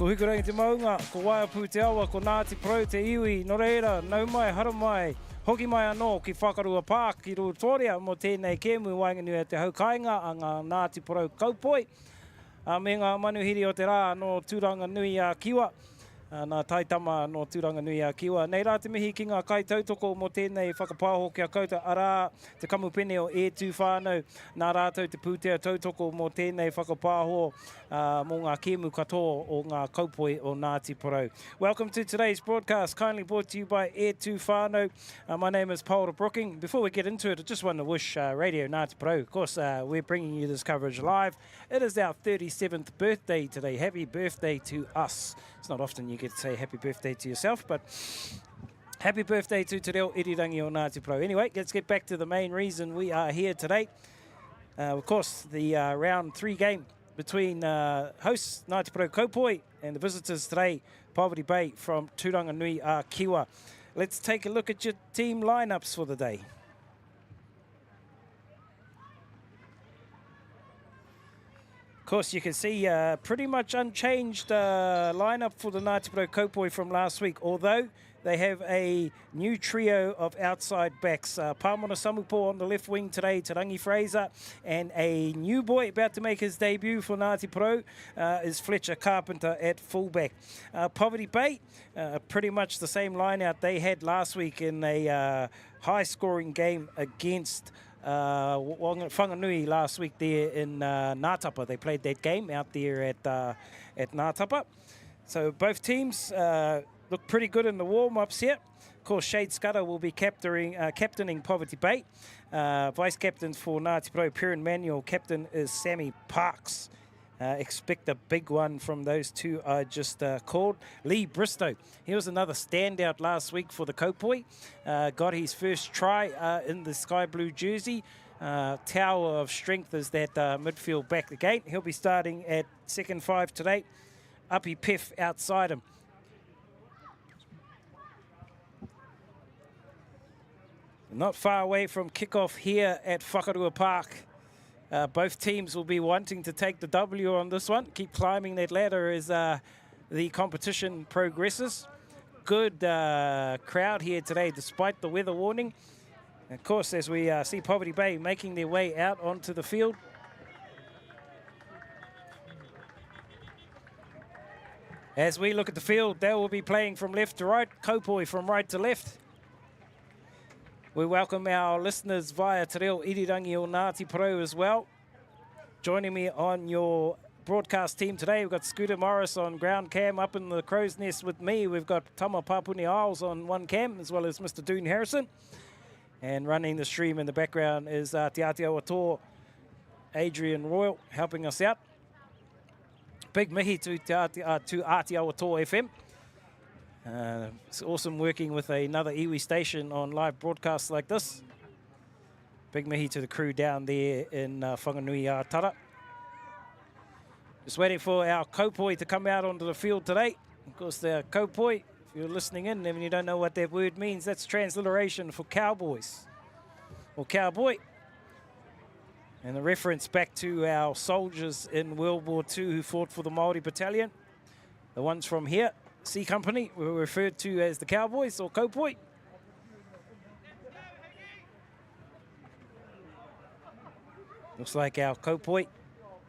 Ko hukurangi te maunga, ko waiapu te awa, ko Ngati Porou te iwi, no reira, nau mai, hara mai, hoki mai anō ki Whakarua Park i Rotoria mo tēnei kēmu wainganui te haukainga a ngā Ngati Porou kaupoi. Me ngā manuhiri o te rā no tūranga nui a Kiwa, nā taitama no tūranga nui a Kiwa. Nei rā te mihi ki ngā kaitautoko mo tēnei whakapāho kia kouta arā, te kamupene o e tū whānau, nā rātou te pūtea tautoko mo tēnei whakapāho mō ngā kēmu katoa o ngā kaupoi o Ngati Porou. Welcome to today's broadcast, kindly brought to you by e tū whānau. My name is Porou Brooking. Before we get into it, I just want to wish Radio Ngati Porou, of course, we're bringing you this coverage live. It is our 37th birthday today. Happy birthday to us. It's not often you get to say happy birthday to yourself, but happy birthday to Te Reo Irirangi o Ngati Porou. Anyway, let's get back to the main reason we are here today. Of course, the round 3 game between hosts Ngati Porou Kaupoi and the visitors today, Poverty Bay from Tūranga Nui a Kiwa. Let's take a look at your team lineups for the day. Of course, you can see pretty much unchanged lineup for the Ngati Porou Kaupoi from last week, although they have a new trio of outside backs. Pāmona Samupo on the left wing today, Te Rangi Fraser, and a new boy about to make his debut for Ngati Porou is Fletcher Carpenter at fullback. Poverty Bay, pretty much the same line-out they had last week in a high-scoring game against Whanganui last week there in Ngātapa. They played that game out there at Ngātapa. So both teams look pretty good in the warm-ups here. Of course, Shade Scudder will be captaining Poverty Bay. Vice-captains for Ngati Porou, Perrin Manuel. Captain is Sammy Parks. Expect a big one from those two I just called. Lee Bristow, he was another standout last week for the Kaupoi. Got his first try in the sky blue jersey. Tower of strength is that midfield back again. He'll be starting at second 5 today. Uppy Piff outside him. Not far away from kickoff here at Whakarua Park. Both teams will be wanting to take the W on this one. Keep climbing that ladder as the competition progresses. Good crowd here today despite the weather warning. And of course, as we see Poverty Bay making their way out onto the field. As we look at the field, they will be playing from left to right, Kaupoi from right to left. We welcome our listeners via Te Reo Irirangi o Ngati Porou as well. Joining me on your broadcast team today, we've got Scooter Morris on ground cam up in the crow's nest with me. We've got Tama Papuni Isles on one cam, as well as Mr. Doon Harrison. And running the stream in the background is Te Atiawa Toa, Adrian Royal, helping us out. Big mihi to Atiawa Toa FM. It's awesome working with another iwi station on live broadcasts like this. Big mihi to the crew down there in Whanganui a Tara. Just waiting for our Kaupoi to come out onto the field today. Of course, the Kaupoi, if you're listening in and you don't know what that word means, that's transliteration for cowboys or cowboy. And the reference back to our soldiers in World War II who fought for the Māori Battalion. The ones from here, C Company, were referred to as the Cowboys or Kaupoi. Looks like our Kaupoi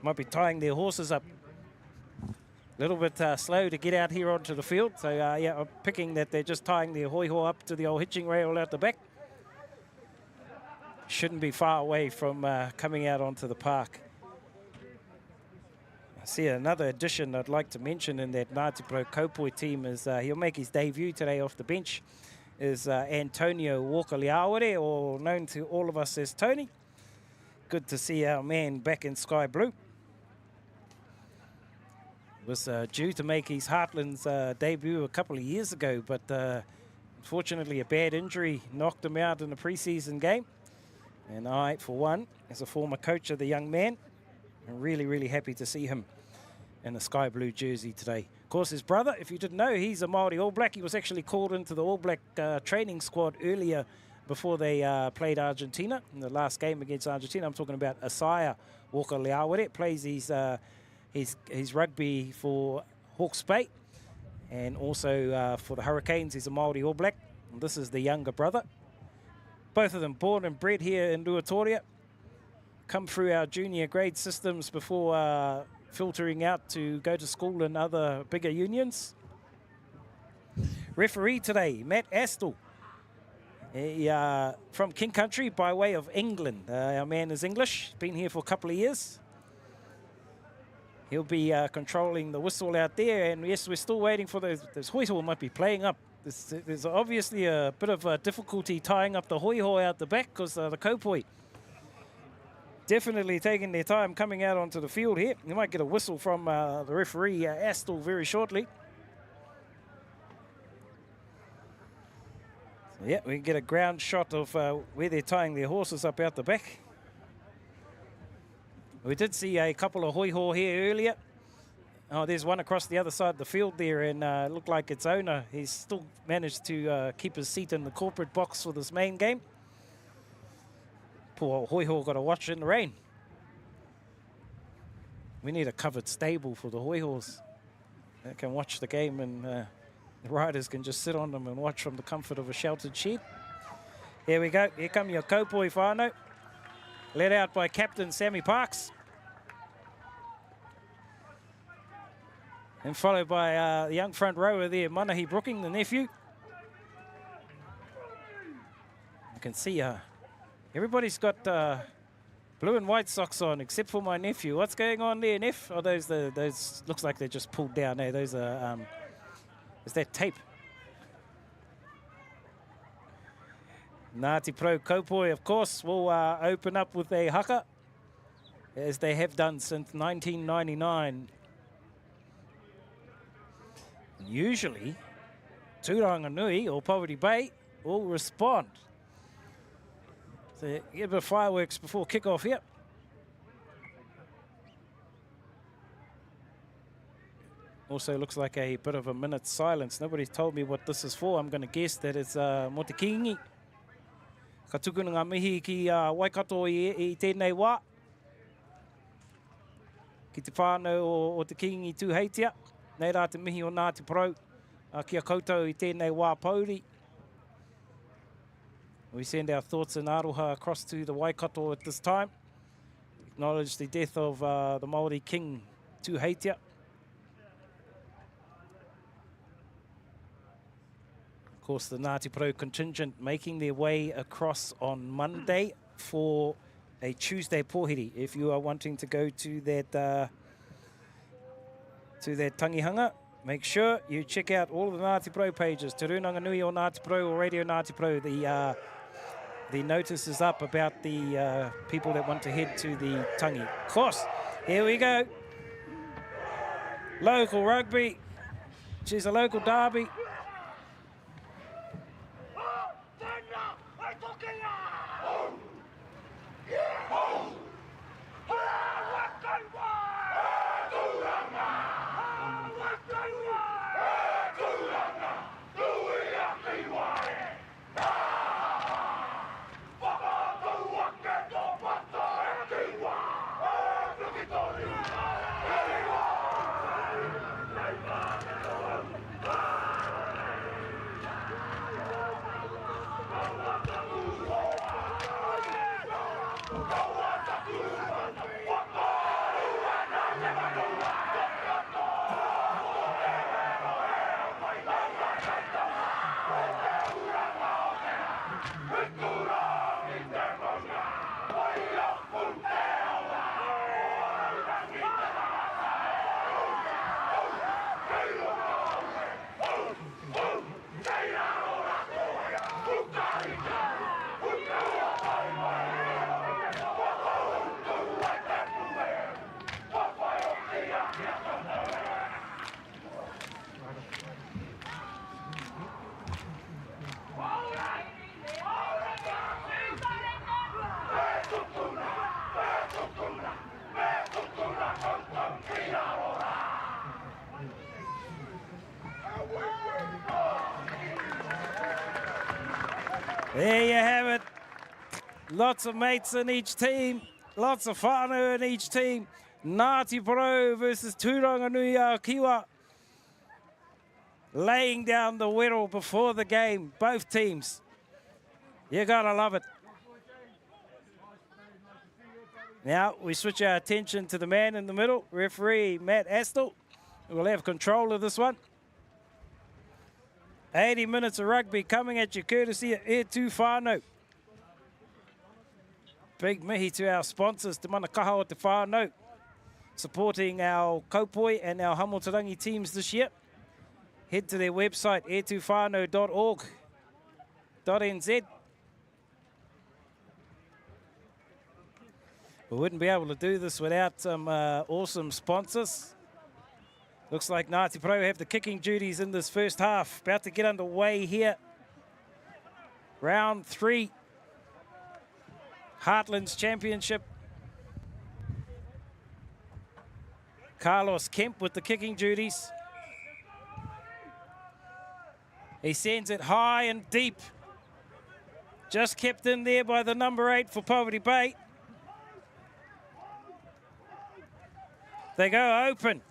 might be tying their horses up. A little bit slow to get out here onto the field. So, yeah, I'm picking that they're just tying their hoi-ho up to the old hitching rail out the back. Shouldn't be far away from coming out onto the park. I see another addition I'd like to mention in that Ngati Porou Kaupoi team is he'll make his debut today off the bench, is Antonio Walker-Leawere, or known to all of us as Tony. Good to see our man back in sky blue. Was due to make his Heartland's debut a couple of years ago, but unfortunately a bad injury knocked him out in a pre-season game. And I, for one, as a former coach of the young man, I'm really, really happy to see him in the sky blue jersey today. Of course, his brother, if you didn't know, he's a Māori All Black. He was actually called into the All Black training squad earlier before they played Argentina in the last game against Argentina. I'm talking about Asaya Walker-Leawere. Plays his rugby for Hawke's Bay. And also for the Hurricanes, he's a Māori All Black. And this is the younger brother. Both of them born and bred here in Ruatoria. Come through our junior grade systems before filtering out to go to school in other bigger unions. Referee today, Matt Astle. From King Country by way of England. Our man is English, been here for a couple of years. He'll be controlling the whistle out there, and yes, we're still waiting for those hoiho might be playing up. There's obviously a bit of a difficulty tying up the hoiho out the back because the kopoi definitely taking their time coming out onto the field here. You might get a whistle from the referee, Astle, very shortly. So, yeah, we can get a ground shot of where they're tying their horses up out the back. We did see a couple of hoiho here earlier. Oh, there's one across the other side of the field there, and looked like its owner. He's still managed to keep his seat in the corporate box for this main game. Poor hoiho got to watch in the rain. We need a covered stable for the hoihos. They can watch the game, and the riders can just sit on them and watch from the comfort of a sheltered shed. Here we go. Here come your kopoi whānau. Led out by Captain Sammy Parks. And followed by the young front rower there, Manahi Brooking, the nephew. You can see everybody's got blue and white socks on, except for my nephew. What's going on there, Neff? Oh, those looks like they're just pulled down there. Those are, is that tape? Ngati Pro Kopoi, of course, will open up with a haka, as they have done since 1999. And usually, Tūranganui or Poverty Bay will respond. So get a bit of fireworks before kickoff here. Also looks like a bit of a minute's silence. Nobody's told me what this is for. I'm going to guess that it's mo te kingi. Ka tukuna ngā mihi ki Waikato i tēnei wā. Ki te whānau o te kingi tūheitia. Nei rā te mihi o Ngati Porou ki a koutou i tēnei wā pauri. We send our thoughts and aroha across to the Waikato at this time. Acknowledge the death of the Māori king tūheitia. Of course, the Ngati Porou contingent making their way across on Monday for a Tuesday pōhiri. If you are wanting to go to that tangihanga, make sure you check out all of the Ngati Porou pages, Te Runanga or Ngati Porou or Radio Ngati Porou. The notice is up about the people that want to head to the tangi. Of course, here we go. Local rugby. She's a local derby. There you have it. Lots of mates in each team. Lots of whānau in each team. Ngati Porou versus Tūranganui Kiwa. laying down the whittle before the game, both teams. You gotta love it. Now we switch our attention to the man in the middle, referee Matt Astle, who will have control of this one. 80 minutes of rugby coming at you courtesy of E Tū Whānau. Big mihi to our sponsors, Te Mana Kaha o Te Whānau, supporting our Kaupoi and our Hamotarangi teams this year. Head to their website, etūwhanau.org.nz. We wouldn't be able to do this without some awesome sponsors. Looks like Ngati Porou have the kicking duties in this first half. About to get underway here. Round 3. Heartlands Championship. Carlos Kemp with the kicking duties. He sends it high and deep. Just kept in there by the number 8 for Poverty Bay. They go open.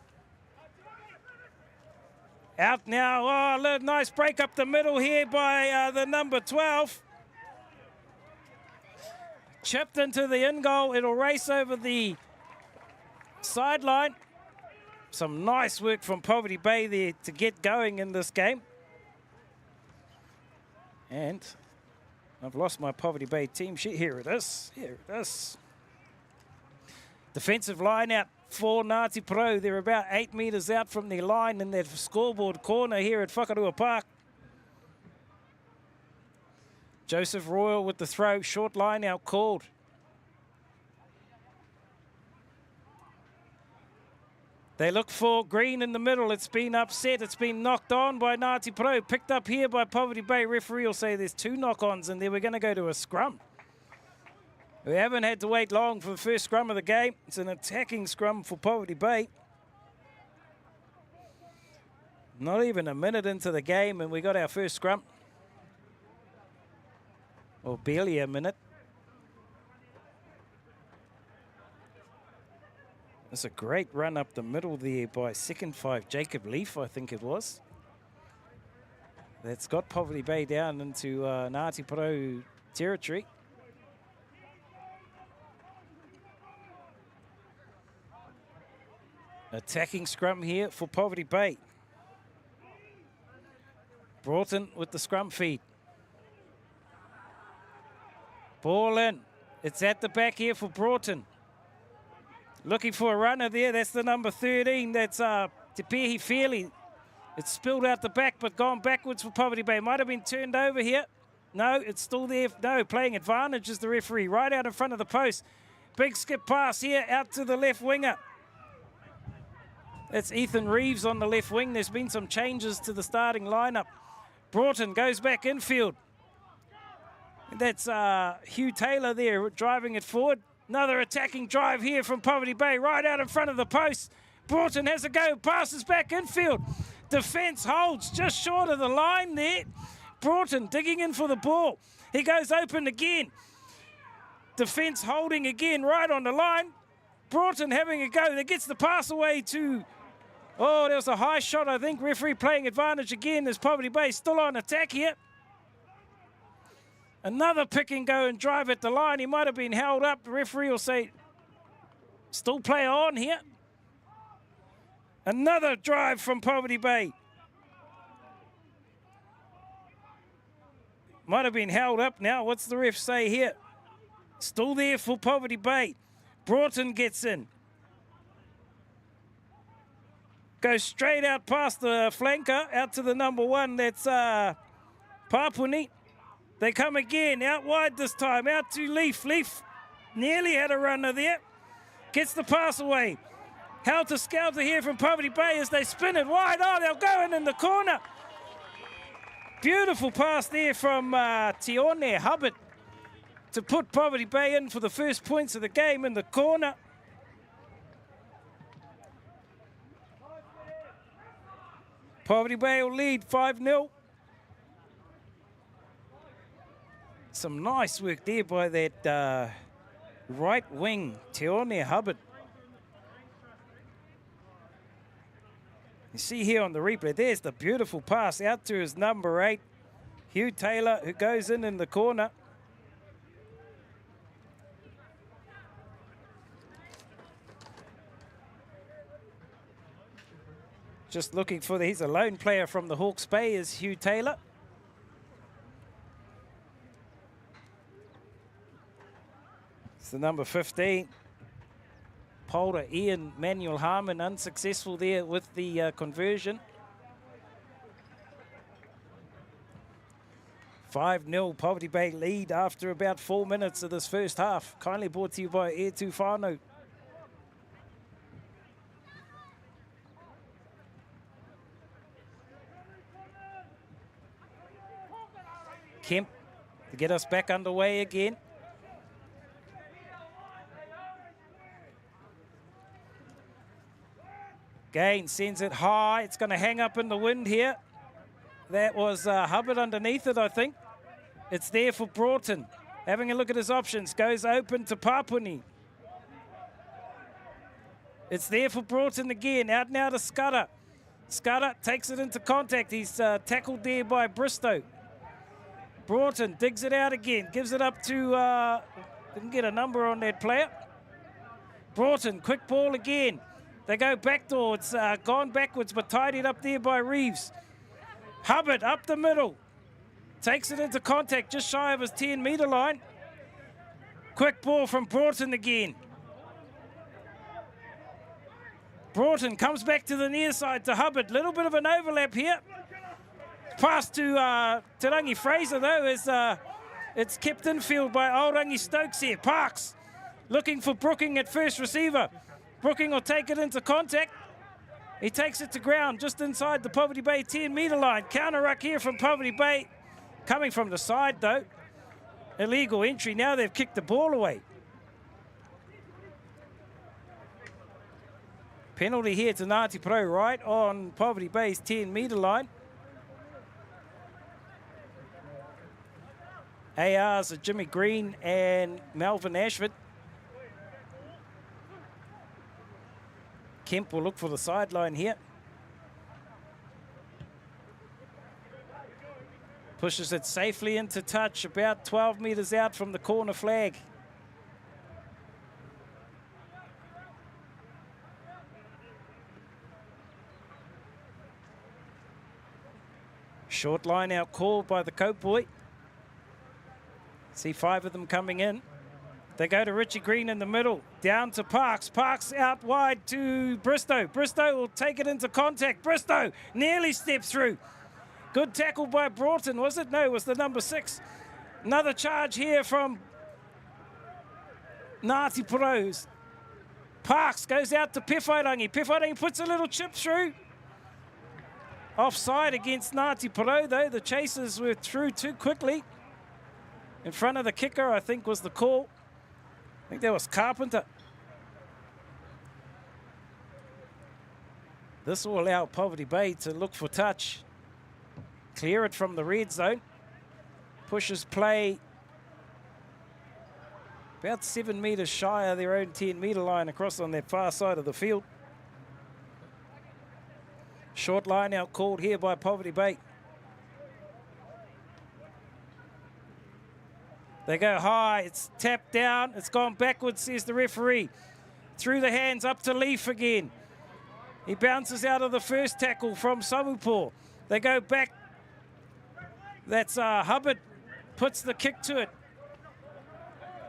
Out now. Oh, a nice break up the middle here by the number 12. Chipped into the in goal. It'll race over the sideline. Some nice work from Poverty Bay there to get going in this game. And I've lost my Poverty Bay team sheet. Here it is. Here it is. Defensive line out for Ngati Porou. They're about 8 metres out from the line in that scoreboard corner here at Whakarua Park. Joseph Royal with the throw. Short line out called. They look for Green in the middle. It's been upset. It's been knocked on by Ngati Porou. Picked up here by Poverty Bay. Referee will say there's 2 knock-ons and then we're going to go to a scrum. We haven't had to wait long for the first scrum of the game. It's an attacking scrum for Poverty Bay. Not even a minute into the game and we got our first scrum. Or barely a minute. It's a great run up the middle there by second 5, Jacob Leaf, I think it was. That's got Poverty Bay down into Ngati Porou territory. Attacking scrum here for Poverty Bay. Broughton with the scrum feed. Ball in. It's at the back here for Broughton. Looking for a runner there. That's the number 13. That's Te Pehi Fairley. It's spilled out the back but gone backwards for Poverty Bay. Might have been turned over here. No, it's still there. No, playing advantage is the referee. Right out in front of the post. Big skip pass here out to the left winger. That's Ethan Reeves on the left wing. There's been some changes to the starting lineup. Broughton goes back infield. That's Hugh Taylor there driving it forward. Another attacking drive here from Poverty Bay right out in front of the post. Broughton has a go, passes back infield. Defence holds just short of the line there. Broughton digging in for the ball. He goes open again. Defence holding again right on the line. Broughton having a go. That gets the pass away to... Oh, there was a high shot, I think. Referee playing advantage again. There's Poverty Bay still on attack here. Another pick and go and drive at the line. He might have been held up. The referee will say, still play on here. Another drive from Poverty Bay. Might have been held up now. What's the ref say here? Still there for Poverty Bay. Broughton gets in. Goes straight out past the flanker, out to the number 1. That's Papuni. They come again, out wide this time, out to Leaf. Leaf nearly had a runner there. Gets the pass away. Helter Skelter here from Poverty Bay as they spin it wide. Oh, they'll go in the corner. Beautiful pass there from Tione Hubbard to put Poverty Bay in for the first points of the game in the corner. Poverty Bay will lead 5-0. Some nice work there by that right wing, Tione Hubbard. He see here on the replay, there's the beautiful pass out to his number 8, Hugh Taylor, who goes in the corner. Just looking for he's a lone player from the Hawke's Bay, is Hugh Taylor. It's the number 15. Porou, Ian Manuel Harmon, unsuccessful there with the conversion. 5-0 Poverty Bay lead after about 4 minutes of this first half. Kindly brought to you by Air Tu Whānau. Kemp to get us back underway again. Gain sends it high. It's going to hang up in the wind here. That was Hubbard underneath it, I think. It's there for Broughton. Having a look at his options. Goes open to Papuni. It's there for Broughton again. Out now to Scudder. Scudder takes it into contact. He's tackled there by Bristow. Broughton digs it out again. Gives it up to... didn't get a number on that player. Broughton, quick ball again. They go backdoor. It's gone backwards, but tidied up there by Reeves. Hubbard up the middle. Takes it into contact just shy of his 10-metre line. Quick ball from Broughton again. Broughton comes back to the near side to Hubbard. Little bit of an overlap here. Pass to Te Rangi Fraser, though, as it's kept infield by Aorangi Stokes here. Parks looking for Brooking at first receiver. Brooking will take it into contact. He takes it to ground just inside the Poverty Bay 10-metre line. Counter ruck here from Poverty Bay. Coming from the side, though. Illegal entry. Now they've kicked the ball away. Penalty here to Ngati Porou, right on Poverty Bay's 10-metre line. ARs are Jimmy Green and Melvin Ashford. Kemp will look for the sideline here. Pushes it safely into touch, about 12 metres out from the corner flag. Short line out called by the Cope boy. See 5 of them coming in. They go to Richie Green in the middle, down to Parks. Parks out wide to Bristow. Bristow will take it into contact. Bristow nearly steps through. Good tackle by Broughton, was it? No, it was the number 6. Another charge here from Ngati Porou. Parks goes out to Pewhairangi. Pewhairangi puts a little chip through. Offside against Ngati Porou, though. The chasers were through too quickly. In front of the kicker, I think, was the call. I think that was Carpenter. This will allow Poverty Bay to look for touch. Clear it from the red zone. Pushes play about 7 metres shy of their own 10-metre line across on that far side of the field. Short line out called here by Poverty Bay. They go high, it's tapped down, it's gone backwards, says the referee. Through the hands, up to Leaf again. He bounces out of the first tackle from Samupō. They go back. That's Hubbard, puts the kick to it.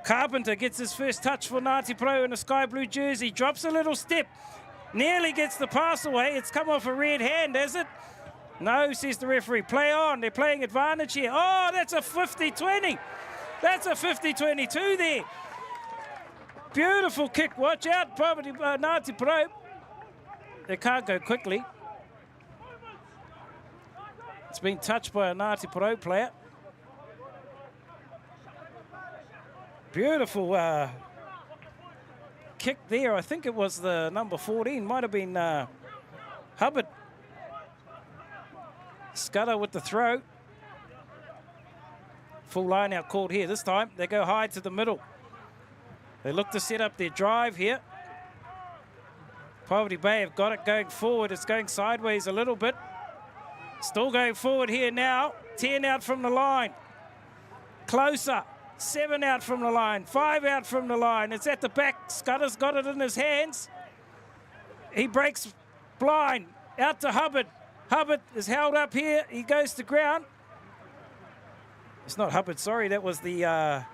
Carpenter gets his first touch for Ngati Porou in a sky blue jersey. Drops a little step, nearly gets the pass away. It's come off a red hand, has it? No, says the referee. Play on, they're playing advantage here. Oh, that's a 50-20. That's a 50-22 there. Beautiful kick. Watch out, Ngati Porou. They can't go quickly. It's been touched by a Ngati Porou player. Beautiful kick there. I think it was the number 14. Might have been Hubbard. Scudder with the throw. Full line out called here. This time they go high to the middle. They look to set up their drive here. Poverty Bay have got it going forward. It's going sideways a little bit. Still going forward here now. 10 out from the line. Closer. 7 out from the line. 5 out from the line. It's at the back. Scudder's got it in his hands. He breaks blind. Out to Hubbard. Hubbard is held up here. He goes to ground. It's not Hubbard, sorry. That was the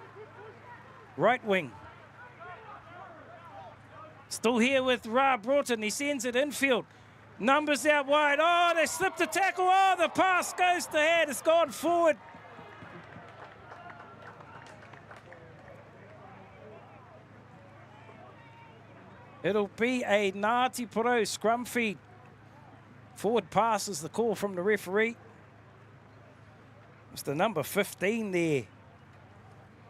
right wing. Still here with Ra Broughton. He sends it infield. Numbers out wide. Oh, they slipped the tackle. Oh, the pass goes to head. It's gone forward. It'll be a Ngati Porou scrum feed. Forward pass is the call from the referee. It's the number 15 there.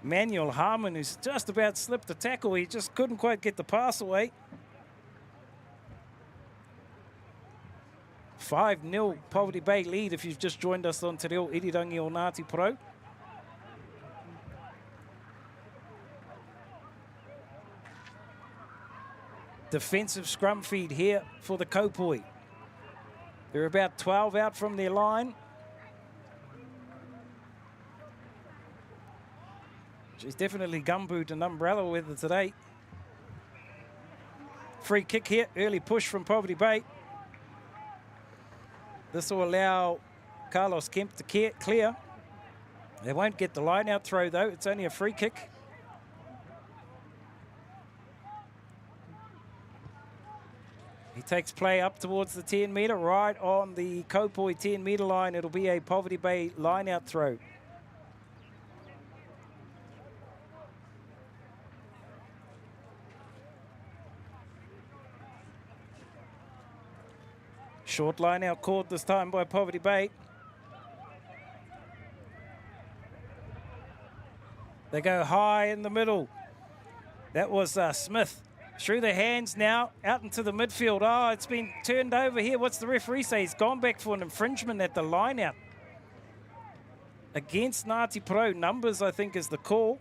Manuel Harmon, who's just about slipped the tackle. He just couldn't quite get the pass away. 5-0 Poverty Bay lead if you've just joined us on Te Reo Irirangi o Ngati Porou. Defensive scrum feed here for the Kopoi. They're about 12 out from their line. She's definitely gumboot and umbrella weather today. Free kick here, early push from Poverty Bay. This will allow Carlos Kemp to clear. They won't get the line out throw though, it's only a free kick. He takes play up towards the 10 metre, right on the Kopoi 10 metre line. It'll be a Poverty Bay line out throw. Short line out caught this time by Poverty Bay. They go high in the middle. That was Smith. Through the hands now, out into the midfield. Oh, it's been turned over here. What's the referee say? He's gone back for an infringement at the line out. Against Ngati Porou. Numbers, I think, is the call.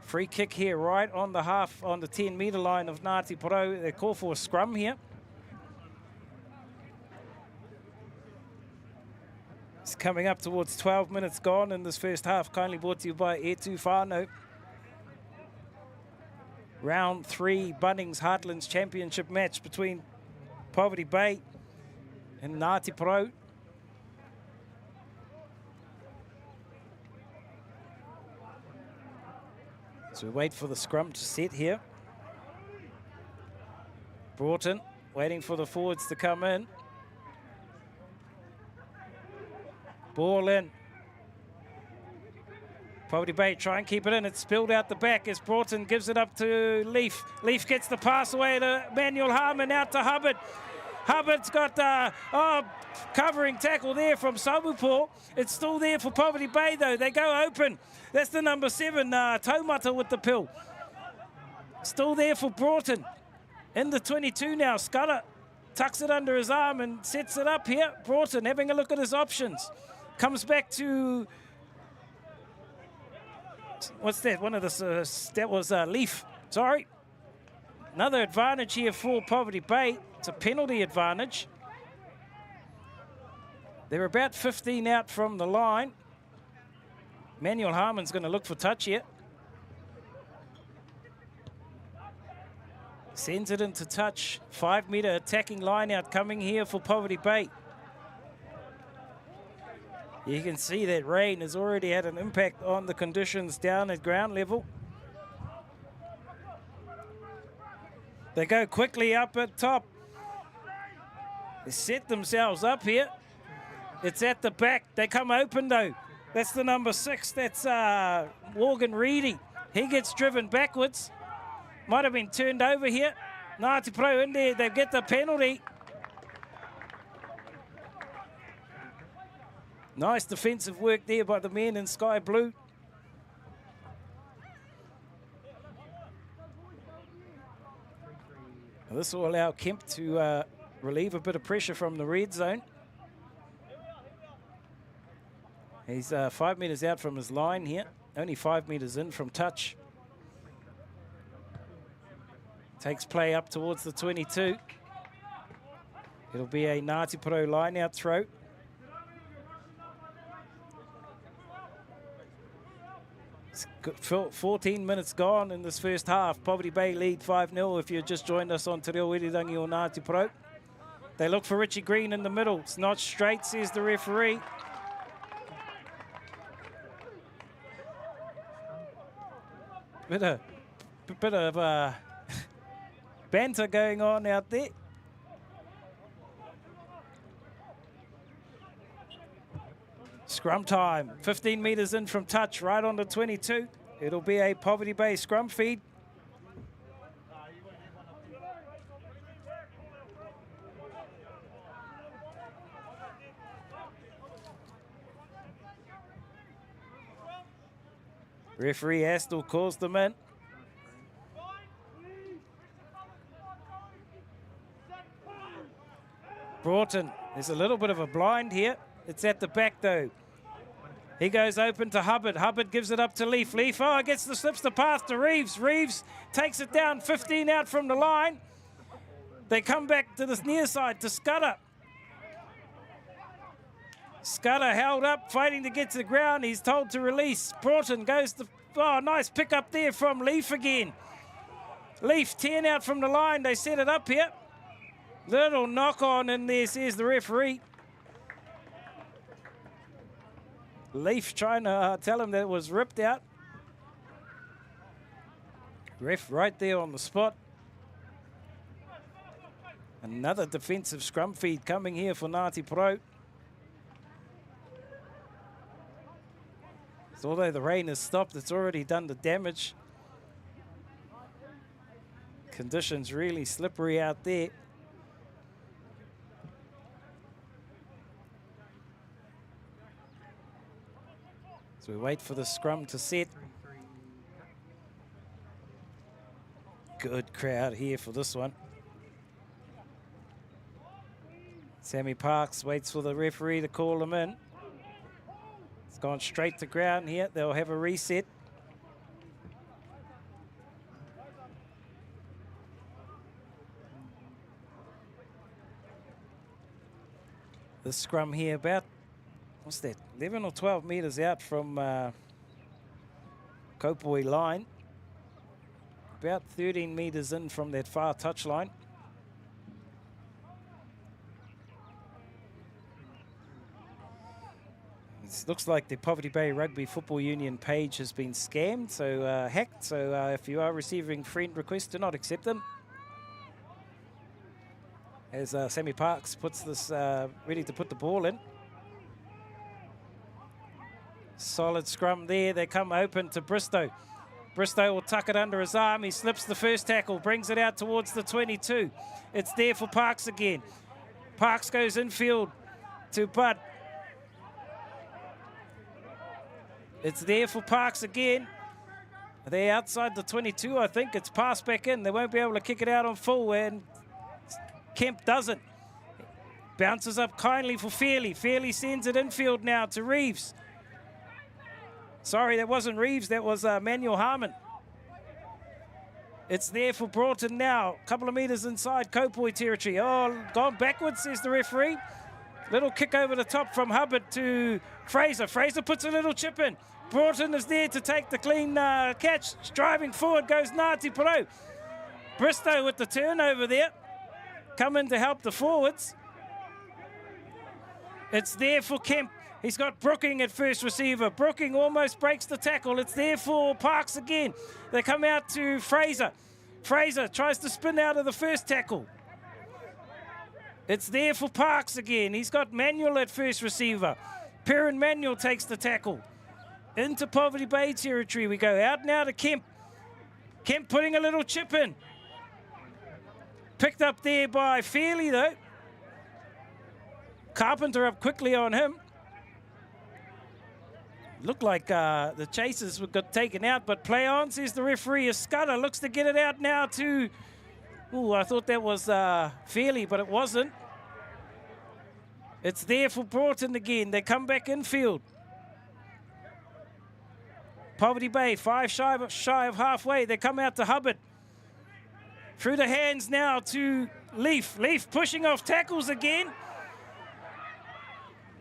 Free kick here, right on the half, on the 10 metre line of Ngati Porou. They call for a scrum here. It's coming up towards 12 minutes gone in this first half. Kindly brought to you by E Tu Whānau. Round 3 Bunnings Heartlands Championship match between Poverty Bay and Ngati Porou. So we wait for the scrum to set here. Broughton waiting for the forwards to come in. Ball in. Poverty Bay try and keep it in. It's spilled out the back as Broughton gives it up to Leaf. Leaf gets the pass away to Manuel Harmon, out to Hubbard. Hubbard's got covering tackle there from Sabupur. It's still there for Poverty Bay though. They go open. That's the number 7, Taumata with the pill. Still there for Broughton. In the 22 now, Scudder tucks it under his arm and sets it up here. Broughton having a look at his options. Comes back to, what's that? One of the, that was Leaf, sorry. Another advantage here for Poverty Bay. It's a penalty advantage. They're about 15 out from the line. Manuel Harmon's going to look for touch here. Sends it into touch. 5 metre attacking line out coming here for Poverty Bay. You can see that rain has already had an impact on the conditions down at ground level. They go quickly up at top. They set themselves up here. It's at the back. They come open though. That's the number 6. That's Morgan Reedy. He gets driven backwards. Might have been turned over here. Ngati Porou in there. They get the penalty. Nice defensive work there by the men in sky blue. Well, this will allow Kemp to relieve a bit of pressure from the red zone. He's 5 metres out from his line here. Only 5 metres in from touch. Takes play up towards the 22. It'll be a Ngati Porou line-out throw. It's 14 minutes gone in this first half. Poverty Bay lead 5-0 if you just joined us on Te Reo Irirangi or Ngati Porou. They look for Richie Green in the middle. It's not straight, says the referee. Bit of banter going on out there. Scrum time, 15 metres in from touch, right on the 22. It'll be a Poverty Bay scrum feed. Referee Astle calls them in. Broughton, there's a little bit of a blind here. It's at the back though. He goes open to Hubbard. Hubbard gives it up to Leaf. Leaf, slips the pass to Reeves. Reeves takes it down, 15 out from the line. They come back to this near side to Scudder. Scudder held up, fighting to get to the ground. He's told to release. Broughton goes to, nice pick up there from Leaf again. Leaf, 10 out from the line. They set it up here. Little knock on in there, says the referee. Leaf trying to tell him that it was ripped out. Ref right there on the spot. Another defensive scrum feed coming here for Ngati Porou. So although the rain has stopped, it's already done the damage. Conditions really slippery out there. So we wait for the scrum to set. Good crowd here for this one. Sammy Parks waits for the referee to call him in. It's gone straight to ground here. They'll have a reset. The scrum here about, what's that, 11 or 12 metres out from Kopoi line. About 13 metres in from that far touch line. It looks like the Poverty Bay Rugby Football Union page has been scammed, so hacked. So if you are receiving friend requests, do not accept them. As Sammy Parks puts this ready to put the ball in. Solid scrum there. They come open to Bristow. Bristow will tuck it under his arm. He slips the first tackle, brings it out towards the 22. It's there for Parks again. Parks goes infield to Bud. It's there for Parks again. They're outside the 22, I think. It's passed back in. They won't be able to kick it out on full, and Kemp doesn't. Bounces up kindly for Fairley. Fairley sends it infield now to Reeves. Sorry, that wasn't Reeves. That was Manuel Harmon. It's there for Broughton now. A couple of metres inside Kopoi territory. Oh, gone backwards, says the referee. Little kick over the top from Hubbard to Fraser. Fraser puts a little chip in. Broughton is there to take the clean catch. Driving forward goes Ngati Porou. Bristow with the turnover there. Come in to help the forwards. It's there for Kemp. He's got Brooking at first receiver. Brooking almost breaks the tackle. It's there for Parks again. They come out to Fraser. Fraser tries to spin out of the first tackle. It's there for Parks again. He's got Manuel at first receiver. Perrin Manuel takes the tackle. Into Poverty Bay territory we go. Out now to Kemp. Kemp putting a little chip in. Picked up there by Fairley though. Carpenter up quickly on him. Looked like the chasers got taken out, but play on, says the referee. Scudder looks to get it out now to... Ooh, I thought that was Fairley, but it wasn't. It's there for Broughton again. They come back infield. Poverty Bay, 5 shy of halfway. They come out to Hubbard. Through the hands now to Leaf. Leaf pushing off tackles again.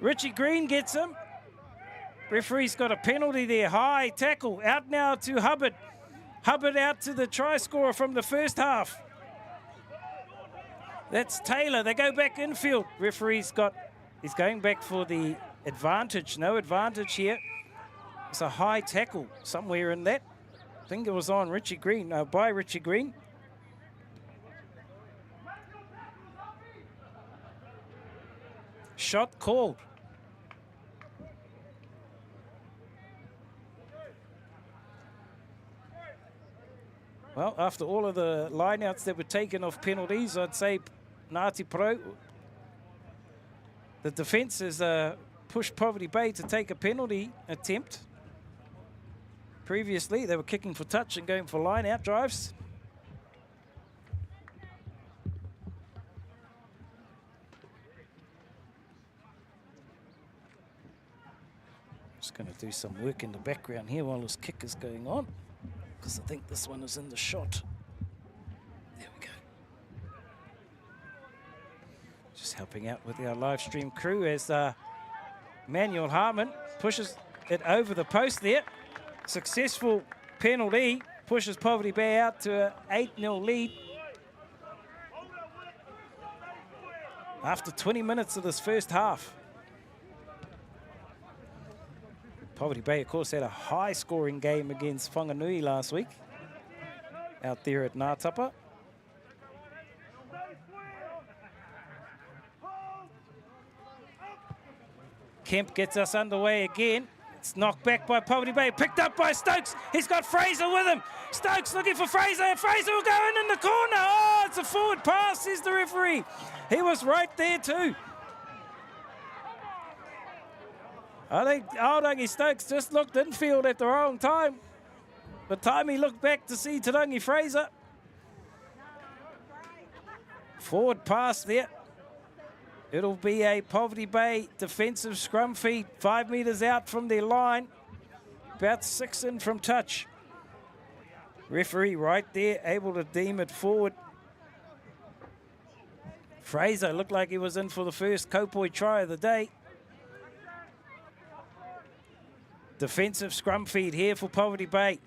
Richie Green gets him. Referee's got a penalty there. High tackle. Out now to Hubbard. Hubbard out to the try scorer from the first half. That's Taylor. They go back infield. Referee's he's going back for the advantage. No advantage here. It's a high tackle somewhere in that. I think it was on Richie Green. No, by Richie Green. Shot called. Well, after all of the lineouts that were taken off penalties, I'd say Ngati Porou, the defence has pushed Poverty Bay to take a penalty attempt. Previously, they were kicking for touch and going for line-out drives. Just going to do some work in the background here while this kick is going on, because I think this one is in the shot. There we go. Just helping out with our live stream crew as Manuel Harmon pushes it over the post there. Successful penalty pushes Poverty Bay out to an 8-0 lead. After 20 minutes of this first half. Poverty Bay, of course, had a high-scoring game against Whanganui last week out there at Ngātapa. Kemp gets us underway again. It's knocked back by Poverty Bay, picked up by Stokes. He's got Fraser with him. Stokes looking for Fraser. Fraser will go in the corner. Oh, it's a forward pass, says the referee. He was right there too. I think Aorangi Stokes just looked infield at the wrong time. The time he looked back to see Tarangi Fraser. Forward pass there. It'll be a Poverty Bay defensive scrum feed, 5 metres out from their line. About 6 in from touch. Referee right there, able to deem it forward. Fraser looked like he was in for the first Kopoi try of the day. Defensive scrum feed here for Poverty Bay.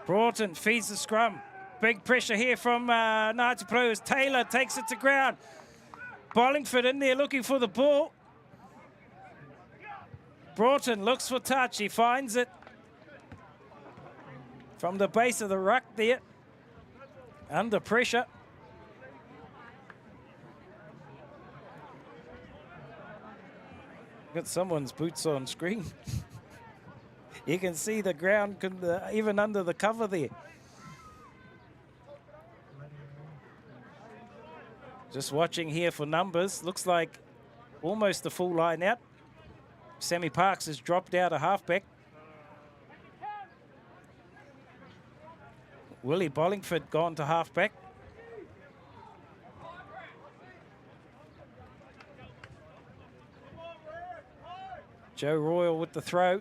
Broughton feeds the scrum. Big pressure here from Ngati Porou as Taylor takes it to ground. Bollingford in there looking for the ball. Broughton looks for touch. He finds it from the base of the ruck there. Under pressure. Got someone's boots on screen. You can see the ground even under the cover there. Just watching here for numbers. Looks like almost the full line out. Sammy Parks has dropped out a halfback. Willie Bollingford gone to halfback. Joe Royal with the throw.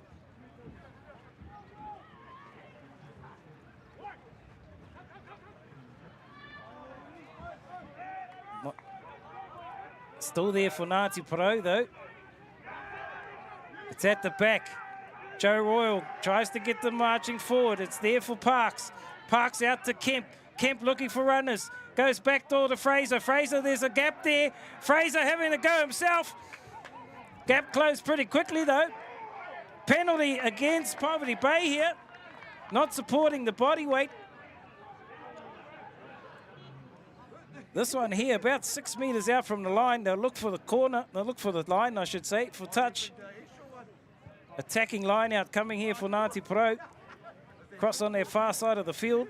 Still there for Ngati Porou though. It's at the back. Joe Royal tries to get them marching forward. It's there for Parks. Parks out to Kemp. Kemp looking for runners. Goes back door to Fraser. Fraser, there's a gap there. Fraser having to go himself. Gap closed pretty quickly though. Penalty against Poverty Bay here. Not supporting the body weight. This one here, about 6 metres out from the line. They'll look for the corner. They'll look for the line, I should say, for touch. Attacking line out coming here for Ngati Porou. Cross on their far side of the field.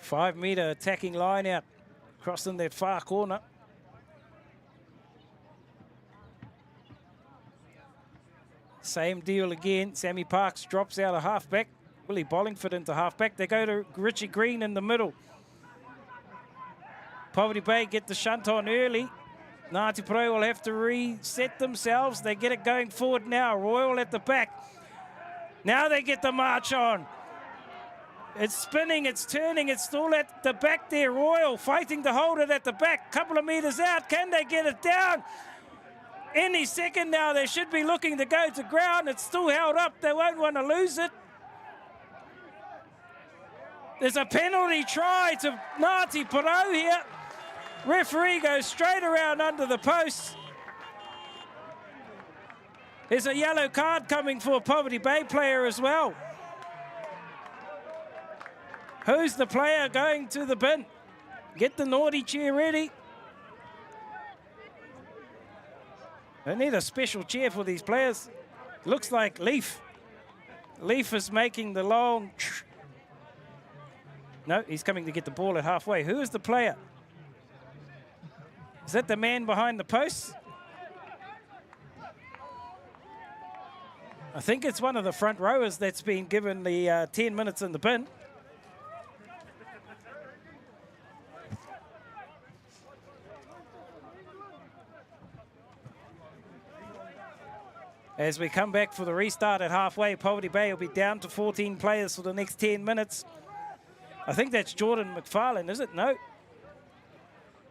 Five-metre attacking line out. Crossing that far corner. Same deal again. Sammy Parks drops out a halfback. Willie Bollingford into halfback. They go to Richie Green in the middle. Poverty Bay get the shunt on early. Ngati Porou will have to reset themselves. They get it going forward now. Royal at the back. Now they get the march on. It's spinning, it's turning, it's still at the back there. Royal fighting to hold it at the back. Couple of metres out. Can they get it down? Any second now, they should be looking to go to ground. It's still held up. They won't want to lose it. There's a penalty try to Ngati Porou here. Referee goes straight around under the post. There's a yellow card coming for a Poverty Bay player as well. Who's the player going to the bin? Get the naughty chair ready. They need a special chair for these players. Looks like Leaf. Leaf is making the long... No, he's coming to get the ball at halfway. Who is the player? Is that the man behind the post? I think it's one of the front rowers that's been given the 10 minutes in the bin. As we come back for the restart at halfway, Poverty Bay will be down to 14 players for the next 10 minutes. I think that's Jordan McFarlane, is it? No. I'm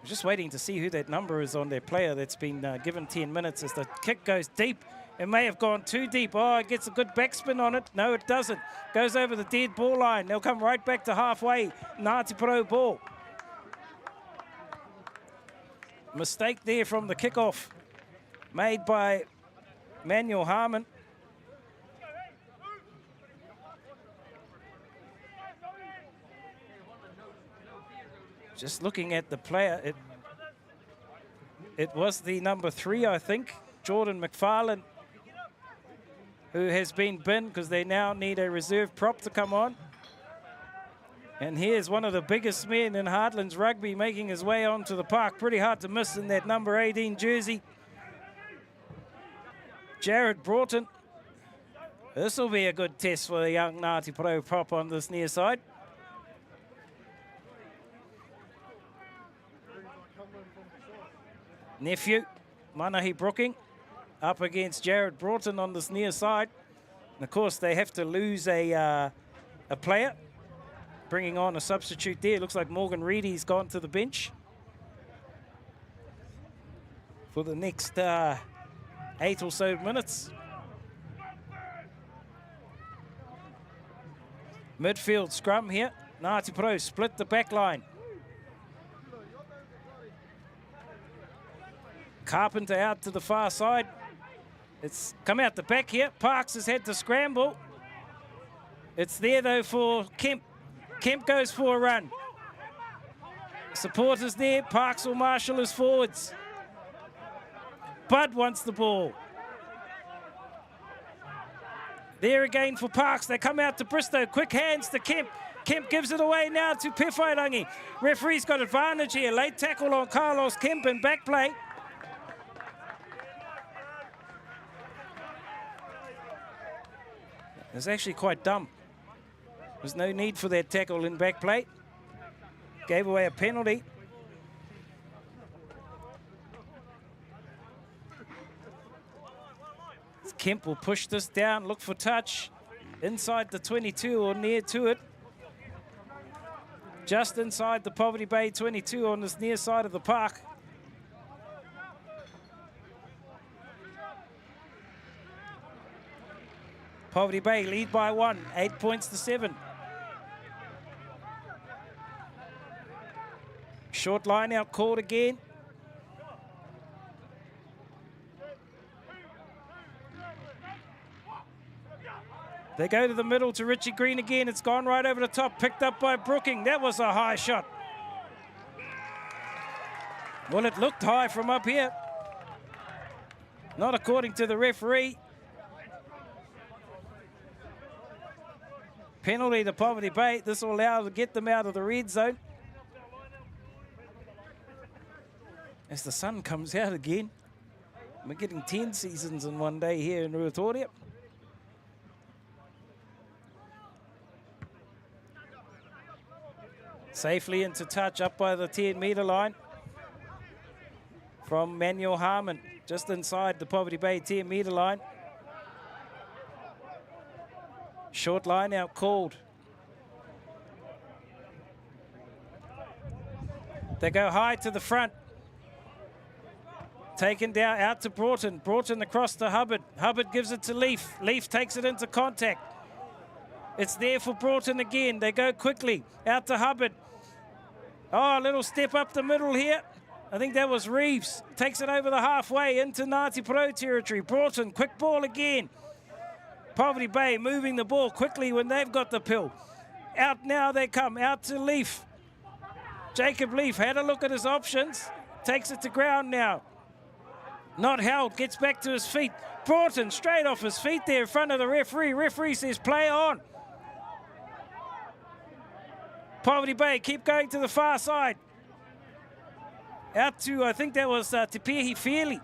just waiting to see who that number is on their player that's been given 10 minutes as the kick goes deep. It may have gone too deep. Oh, it gets a good backspin on it. No, it doesn't. Goes over the dead ball line. They'll come right back to halfway. Ngati Porou ball. Mistake there from the kickoff made by Manuel Harmon. Just looking at the player, it was the number 3, I think, Jordan McFarlane, who has been binned because they now need a reserve prop to come on. And here's one of the biggest men in Heartlands Rugby making his way onto the park. Pretty hard to miss in that number 18 jersey. Jared Broughton. This will be a good test for the young Ngati Porou prop on this near side. Nephew, Manahi Brooking, up against Jared Broughton on this near side. And of course, they have to lose a player, bringing on a substitute there. Looks like Morgan Reedy's gone to the bench for the next 8 or so minutes. Midfield scrum here. Ngati Porou split the back line. Carpenter out to the far side. It's come out the back here. Parks has had to scramble. It's there though for Kemp. Kemp goes for a run. Supporters there. Parks will marshal his forwards. Bud wants the ball. There again for Parks. They come out to Bristow. Quick hands to Kemp. Kemp gives it away now to Pewhairangi. Referee's got advantage here. Late tackle on Carlos Kemp and back play. It's actually quite dumb. There's no need for that tackle in back play. Gave away a penalty. Kemp will push this down, look for touch. Inside the 22 or near to it. Just inside the Poverty Bay 22 on this near side of the park. Poverty Bay lead by 1, 8 points to 7. Short line out called again. They go to the middle to Richie Green again. It's gone right over the top, picked up by Brooking. That was a high shot. Well, it looked high from up here. Not according to the referee. Penalty to Poverty Bay. This will allow to get them out of the red zone. As the sun comes out again. We're getting 10 seasons in one day here in Ruatoria. Safely into touch up by the 10-metre line from Manuel Harmon, just inside the Poverty Bay 10-metre line. Short line out called. They go high to the front. Taken down out to Broughton. Broughton across to Hubbard. Hubbard gives it to Leaf. Leaf takes it into contact. It's there for Broughton again. They go quickly out to Hubbard. Oh, a little step up the middle here. I think that was Reeves. Takes it over the halfway into Ngati Porou territory. Broughton, quick ball again. Poverty Bay moving the ball quickly when they've got the pill. Out now they come, out to Leaf. Jacob Leaf had a look at his options. Takes it to ground now. Not held, gets back to his feet. Broughton straight off his feet there in front of the referee. Referee says play on. Poverty Bay keep going to the far side. Out to, I think that was Te Pehi Fairley.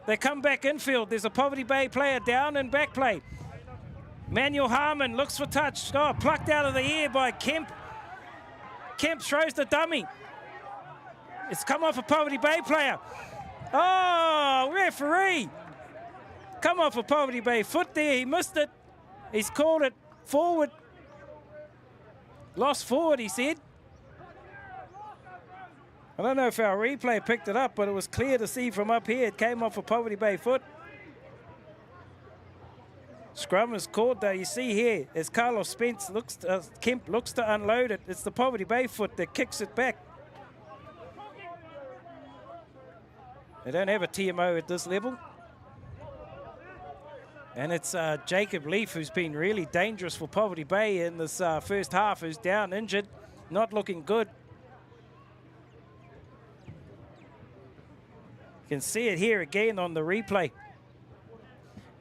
They come back infield. There's a Poverty Bay player down and back play. Manuel Harmon looks for touch. Oh, plucked out of the air by Kemp. Kemp throws the dummy. It's come off a Poverty Bay player. Oh, referee. Come off a Poverty Bay foot there. He missed it. He's called it forward. Lost forward, he said. I don't know if our replay picked it up, but it was clear to see from up here. It came off a Poverty Bay foot. Scrum is called though. You see here, as Carlos Spence looks, Kemp looks to unload it. It's the Poverty Bay foot that kicks it back. They don't have a TMO at this level. And it's Jacob Leaf, who's been really dangerous for Poverty Bay in this first half, who's down injured, not looking good. You can see it here again on the replay.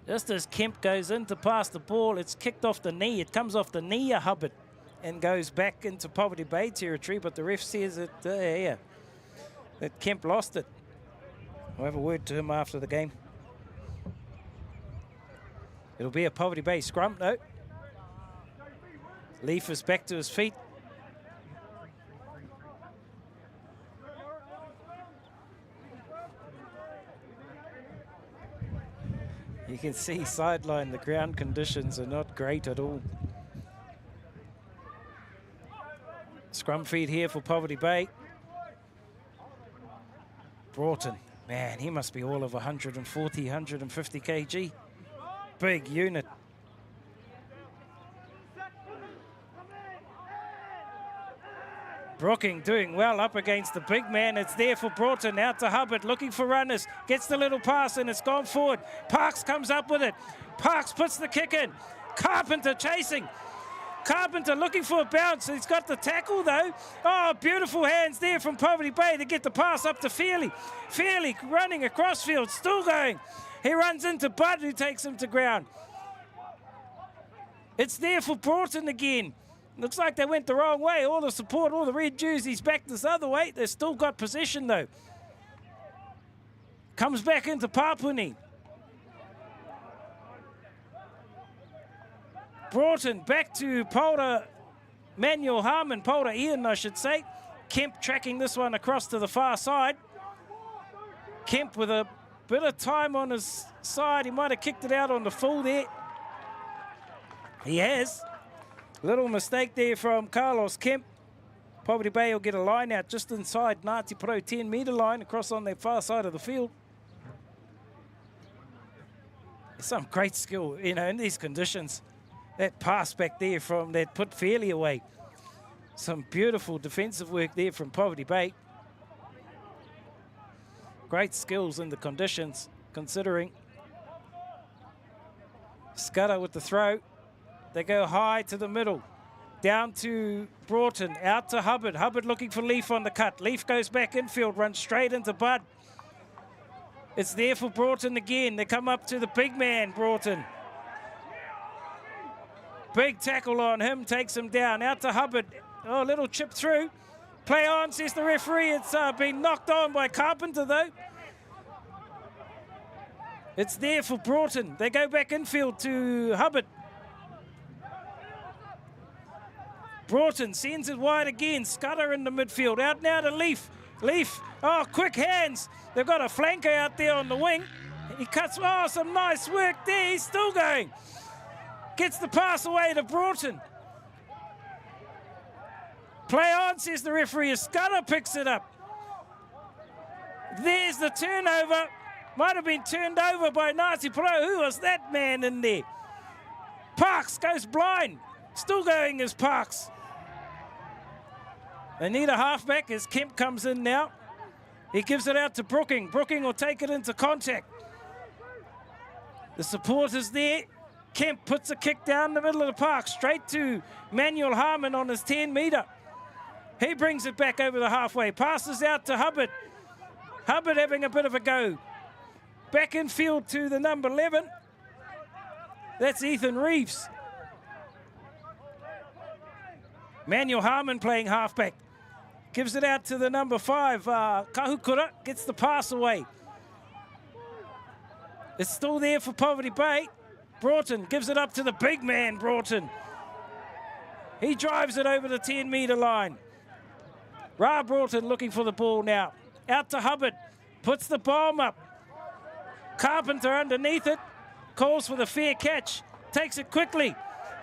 Just as Kemp goes in to pass the ball, it's kicked off the knee. It comes off the knee of Hubbard and goes back into Poverty Bay territory, but the ref says that Kemp lost it. I'll have a word to him after the game. It'll be a Poverty Bay scrum, though. Leaf is back to his feet. You can see sideline, the ground conditions are not great at all. Scrum feed here for Poverty Bay. Broughton, man, he must be all of 140, 150 kg. Big unit. Brooking doing well up against the big man. It's there for Broughton, out to Hubbard, looking for runners. Gets the little pass and it's gone forward. Parks comes up with it. Parks puts the kick in. Carpenter chasing. Carpenter looking for a bounce. He's got the tackle though. Oh, beautiful hands there from Poverty Bay to get the pass up to Fairley. Fairley running across field, still going. He runs into Bud, who takes him to ground. It's there for Broughton again. Looks like they went the wrong way. All the support, all the red jerseys back this other way. They've still got possession though. Comes back into Papuni. Broughton back to Porou, Manuel Harmon, Porou Ian, I should say. Kemp tracking this one across to the far side. Kemp with a bit of time on his side. He might have kicked it out on the full there. He has. Little mistake there from Carlos Kemp. Poverty Bay will get a line out just inside Ngati Porou 10-metre line across on the far side of the field. Some great skill, you know, in these conditions. That pass back there from that put Fairley away. Some beautiful defensive work there from Poverty Bay. Great skills in the conditions, considering. Scudder with the throw. They go high to the middle. Down to Broughton, out to Hubbard. Hubbard looking for Leaf on the cut. Leaf goes back infield, runs straight into Bud. It's there for Broughton again. They come up to the big man, Broughton. Big tackle on him, takes him down. Out to Hubbard. Oh, little chip through. Play on, says the referee. It's been knocked on by Carpenter, though. It's there for Broughton. They go back infield to Hubbard. Broughton sends it wide again. Scudder in the midfield. Out now to Leaf. Leaf. Oh, quick hands. They've got a flanker out there on the wing. He cuts. Oh, some nice work there. He's still going. Gets the pass away to Broughton. Play on, says the referee. Scudder picks it up. There's the turnover. Might have been turned over by Ngati Porou. Who was that man in there? Parks goes blind. Still going as Parks. They need a halfback as Kemp comes in now. He gives it out to Brooking. Brooking will take it into contact. The support is there. Kemp puts a kick down the middle of the park, straight to Manuel Harmon on his 10-metre. He brings it back over the halfway. Passes out to Hubbard. Hubbard having a bit of a go. Back in field to the number 11. That's Ethan Reeves. Manuel Harmon playing halfback. Gives it out to the number 5. Kahukura gets the pass away. It's still there for Poverty Bay. Broughton gives it up to the big man, Broughton. He drives it over the 10-metre line. Ra Broughton looking for the ball now. Out to Hubbard. Puts the bomb up. Carpenter underneath it. Calls for the fair catch. Takes it quickly.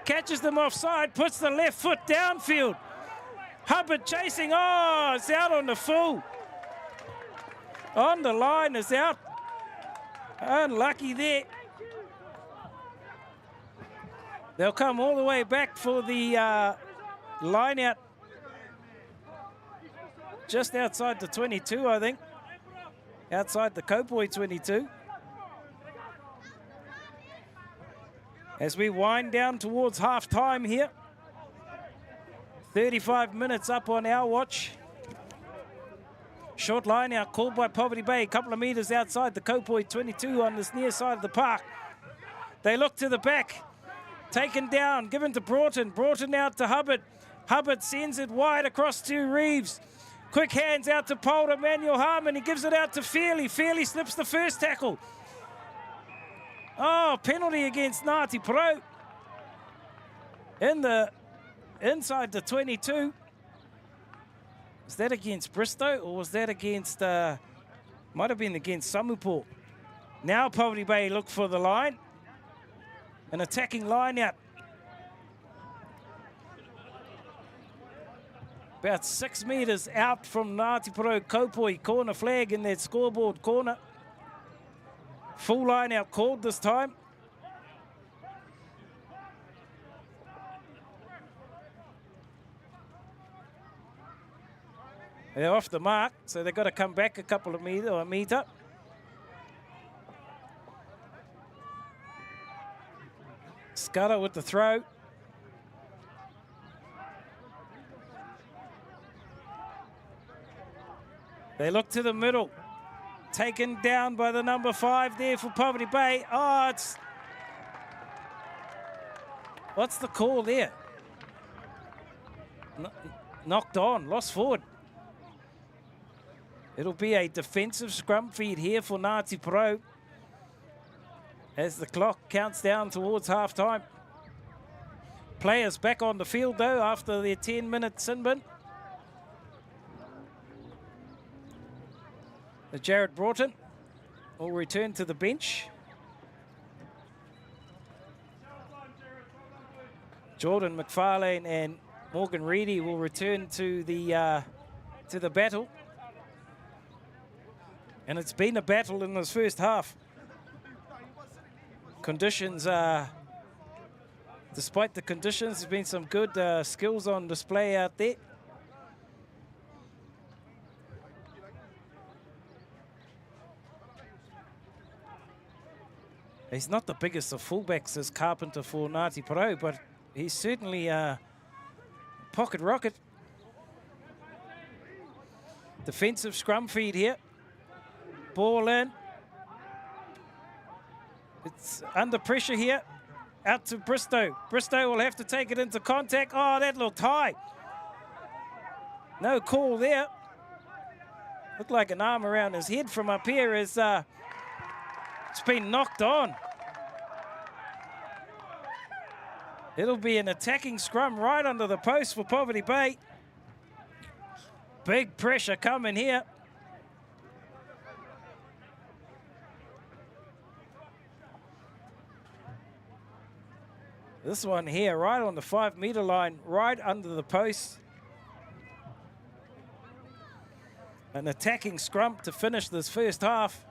Catches them offside. Puts the left foot downfield. Hubbard chasing. Oh, it's out on the full. On the line, is out. Unlucky there. They'll come all the way back for the line out. Just outside the 22, I think. Outside the Kopoi 22. As we wind down towards half-time here. 35 minutes up on our watch. Short line out called by Poverty Bay. A couple of metres outside the Kopoi 22 on this near side of the park. They look to the back. Taken down, given to Broughton. Broughton out to Hubbard. Hubbard sends it wide across to Reeves. Quick hands out to Polder. Manuel Harmon. He gives it out to Fairley. Fairley slips the first tackle. Oh, penalty against Ngati Porou. Inside the 22. Was that against Bristow or was that against, might have been against Samuport. Now Poverty Bay look for the line. An attacking line out. About 6 metres out from Ngati Porou Kopoi. Corner flag in that scoreboard corner. Full line out called this time. They're off the mark, so they've got to come back a couple of metres or a metre. Scudder with the throw. They look to the middle. Taken down by the number 5 there for Poverty Bay. Oh, it's... What's the call there? Knocked on, lost forward. It'll be a defensive scrum feed here for Ngati Porou as the clock counts down towards half-time. Players back on the field, though, after their 10-minute sin bin. Jared Broughton will return to the bench. Jordan McFarlane and Morgan Reedy will return to the battle. And it's been a battle in this first half. Conditions, despite the conditions, there's been some good skills on display out there. He's not the biggest of fullbacks as Carpenter for Ngati Porou, but he's certainly a pocket rocket. Defensive scrum feed here. Ball in. It's under pressure here. Out to Bristow. Bristow will have to take it into contact. Oh, that looked high. No call there. Looked like an arm around his head from up here as it's been knocked on. It'll be an attacking scrum right under the post for Poverty Bay. Big pressure coming here. This one here, right on the 5-meter line, right under the post. An attacking scrum to finish this first half.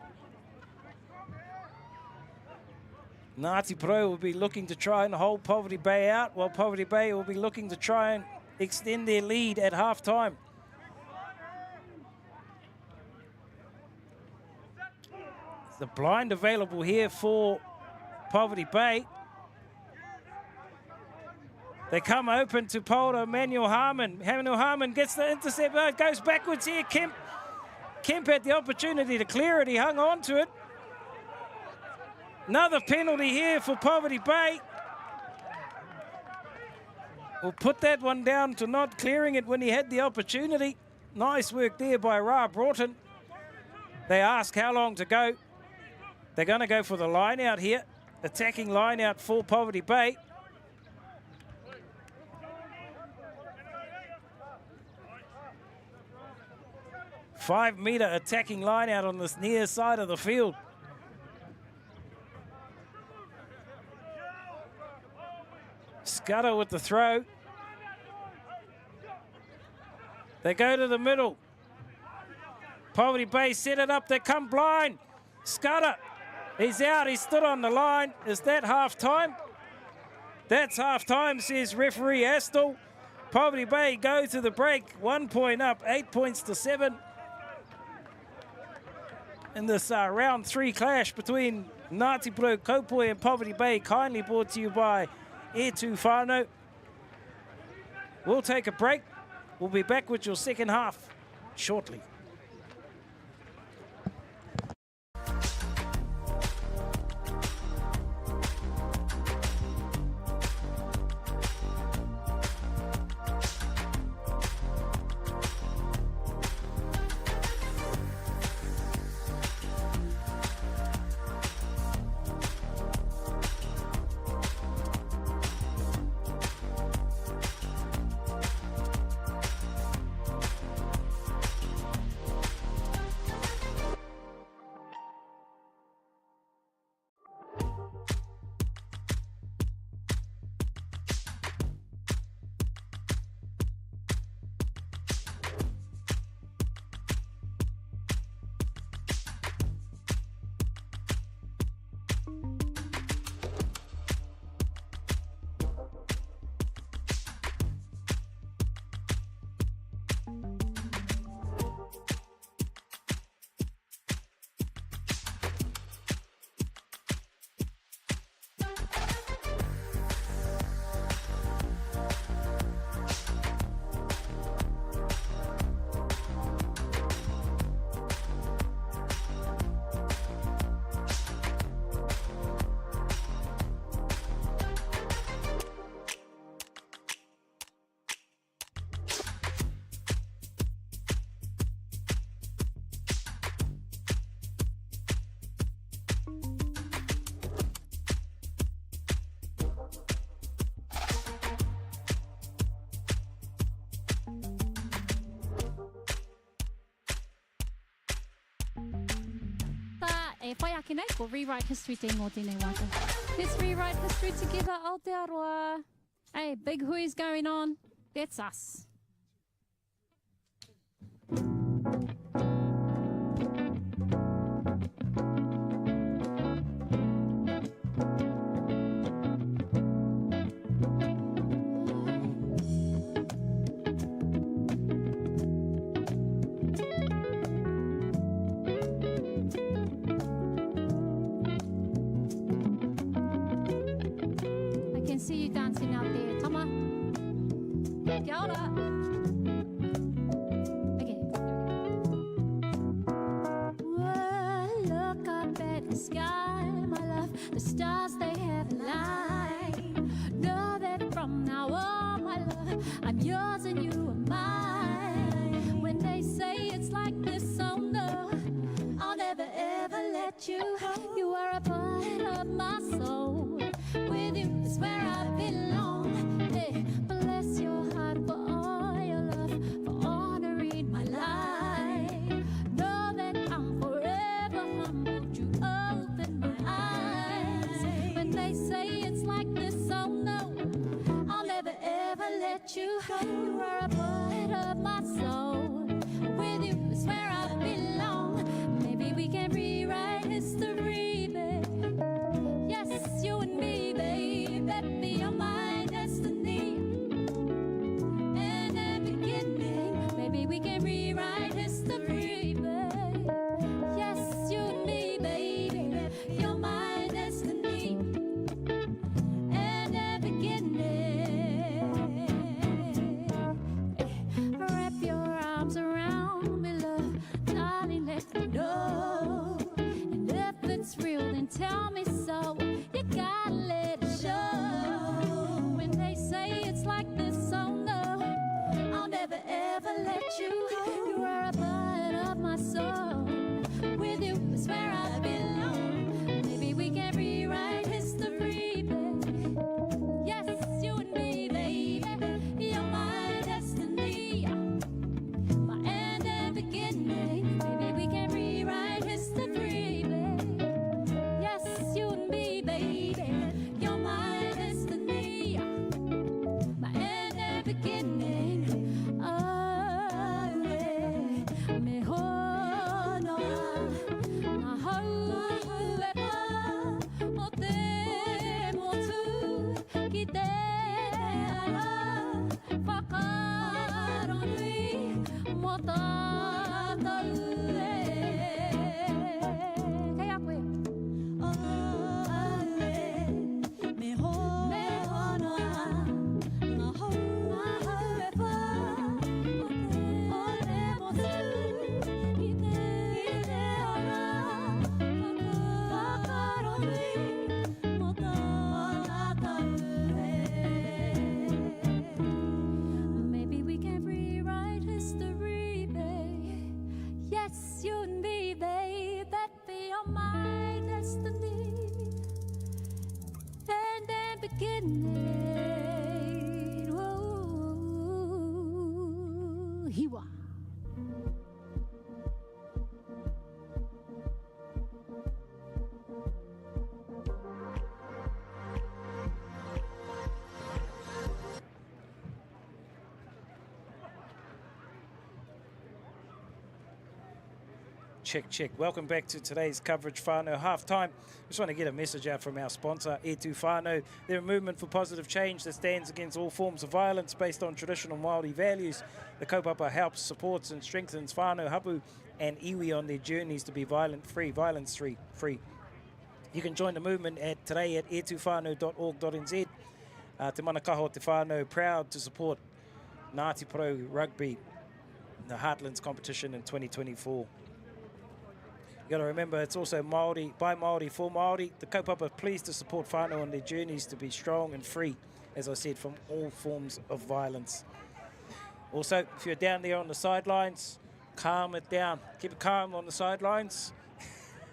Ngati Porou will be looking to try and hold Poverty Bay out, while Poverty Bay will be looking to try and extend their lead at half-time. The blind available here for Poverty Bay. They come open to Porou, Manuel Harmon. Manuel Harmon gets the intercept, goes backwards here. Kemp had the opportunity to clear it, he hung on to it. Another penalty here for Poverty Bay. We'll put that one down to not clearing it when he had the opportunity. Nice work there by Ra Broughton. They ask how long to go. They're going to go for the line out here. Attacking line out for Poverty Bay. Five-meter attacking line out on this near side of the field. Scudder with the throw. They go to the middle. Poverty Bay set it up. They come blind. Scudder, he's out. He stood on the line. Is that half-time? That's half-time, says referee Astle. Poverty Bay go to the break. 1 point up, 8 points to 7. In this round 3 clash between Ngati Porou, Kaupoi and Poverty Bay, kindly brought to you by Etu Whānau. We'll take a break. We'll be back with your second half shortly. E whai ake nei, ko rewrite history te ngō tēnei waka. Let's rewrite history together, Aotearoa. Hey, big hui's going on. That's us. See you dancing out there, Tama. Kia ora. Okay. Whoa, look up at the sky, my love. The stars, they have light. Know that from now on, my love, I'm yours and you are mine. When they say it's like this, oh no, I'll never ever let you. You are a part of my soul. With you is where I belong. it's you and me, babe, that be on my destiny. And then beginning, whoa, hiwa. Check. Welcome back to today's coverage, whānau halftime. Just want to get a message out from our sponsor, E Tu Whānau. They're a movement for positive change that stands against all forms of violence based on traditional Māori values. The kaupapa helps, supports and strengthens whānau, hapu and iwi on their journeys to be violence-free. You can join the movement today at etufano.org.nz. Te manakaho te whānau, proud to support Ngati Porou Rugby, the Heartlands competition in 2024. You got to remember, it's also Māori, by Māori, for Māori. The kaupapa are pleased to support whānau on their journeys to be strong and free, as I said, from all forms of violence. Also, if you're down there on the sidelines, calm it down. Keep it calm on the sidelines.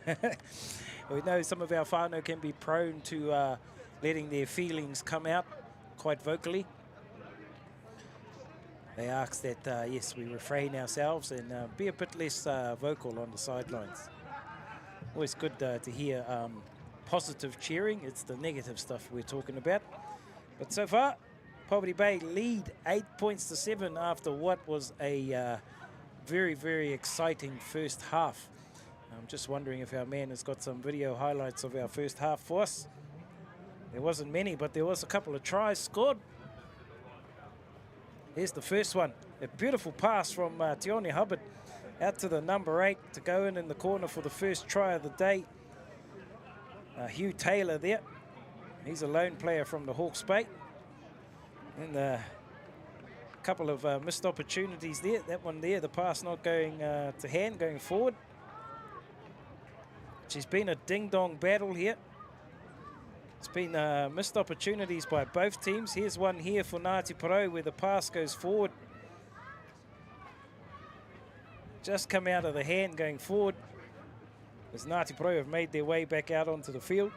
We know some of our whānau can be prone to letting their feelings come out quite vocally. They ask that, yes, we refrain ourselves and be a bit less vocal on the sidelines. Always good to hear positive cheering. It's the negative stuff we're talking about. But so far, Poverty Bay lead 8 points to 7 after what was a very, very exciting first half. I'm just wondering if our man has got some video highlights of our first half for us. There wasn't many, but there was a couple of tries scored. Here's the first one. A beautiful pass from Tione Hubbard out to the number 8 to go in the corner for the first try of the day. Hugh Taylor there. He's a lone player from the Hawke's Bay. And a couple of missed opportunities there. That one there, the pass not going to hand, going forward. It's been a ding-dong battle here. It's been missed opportunities by both teams. Here's one here for Ngati Porou where the pass goes forward. Just come out of the hand going forward as Ngati Porou have made their way back out onto the field.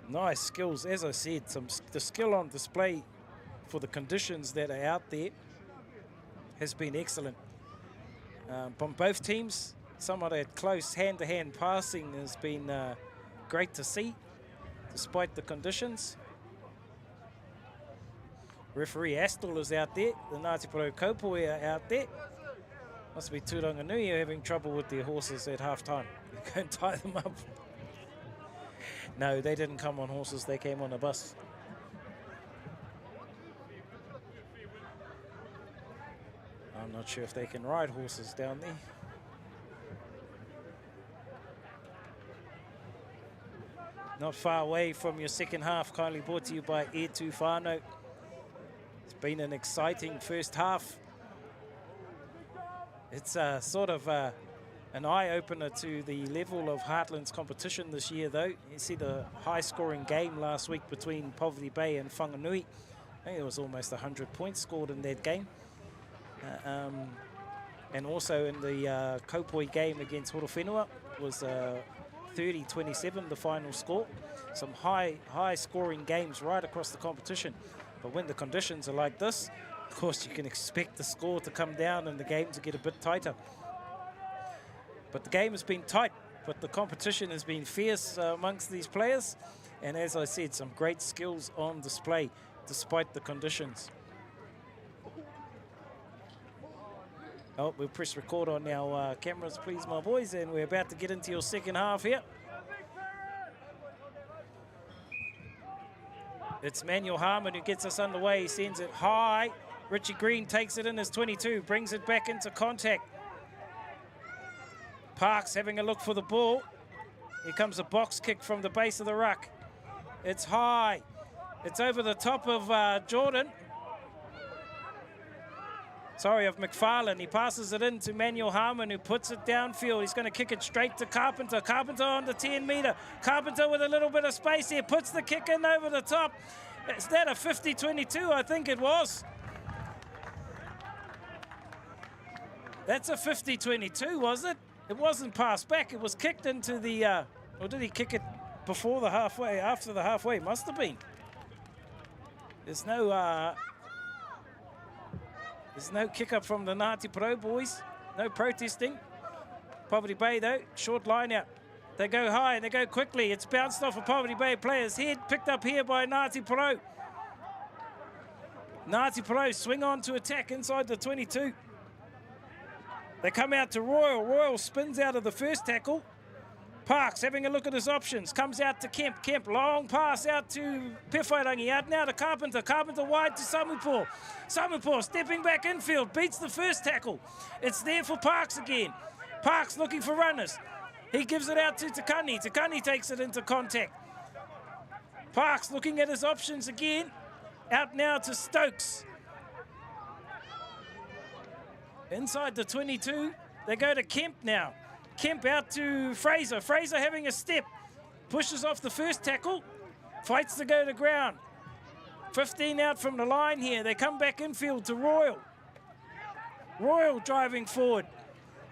Nice skills, as I said, the skill on display for the conditions that are out there has been excellent. From both teams, some of that close hand-to-hand passing has been great to see, despite the conditions. Referee Astle is out there. The Ngati Porou Kaupoi are out there. Must be Turanganui having trouble with their horses at half-time. They go and tie them up. No, they didn't come on horses. They came on a bus. I'm not sure if they can ride horses down there. Not far away from your second half, kindly brought to you by E Tu Whānau. It's been an exciting first half. It's sort of an eye-opener to the level of Heartland's competition this year, though. You see the high-scoring game last week between Poverty Bay and Whanganui. I think there was almost 100 points scored in that game. And also in the Kaupoi game against Horowhenua was 30-27, the final score. Some high-scoring games right across the competition. But when the conditions are like this, of course, you can expect the score to come down and the game to get a bit tighter. But the game has been tight, but the competition has been fierce amongst these players. And as I said, some great skills on display despite the conditions. Oh, we'll press record on our cameras, please, my boys, and we're about to get into your second half here. It's Manuel Harmon who gets us underway. He sends it high. Richie Green takes it in as 22, brings it back into contact. Parks having a look for the ball. Here comes a box kick from the base of the ruck. It's high. It's over the top of Jordan. Sorry, of McFarlane. He passes it in to Manuel Harmon, who puts it downfield. He's going to kick it straight to Carpenter. Carpenter on the 10-metre. Carpenter with a little bit of space here. Puts the kick in over the top. Is that a 50-22? I think it was. That's a 50-22, was it? It wasn't passed back. It was kicked into the, or did he kick it before the halfway, after the halfway? Must have been. There's no kick up from the Ngati Porou boys. No protesting. Poverty Bay though, short line out. They go high and they go quickly. It's bounced off a Poverty Bay player's head, picked up here by Ngati Porou. Ngati Porou swing on to attack inside the 22. They come out to Royal. Royal spins out of the first tackle. Parks having a look at his options. Comes out to Kemp. Kemp, long pass out to Pewhairangi. Out now to Carpenter. Carpenter wide to Samupō. Samupō stepping back infield. Beats the first tackle. It's there for Parks again. Parks looking for runners. He gives it out to Takani. Takani takes it into contact. Parks looking at his options again. Out now to Stokes. Inside the 22, they go to Kemp now. Kemp out to Fraser. Fraser having a step. Pushes off the first tackle. Fights to go to ground. 15 out from the line here. They come back infield to Royal. Royal driving forward.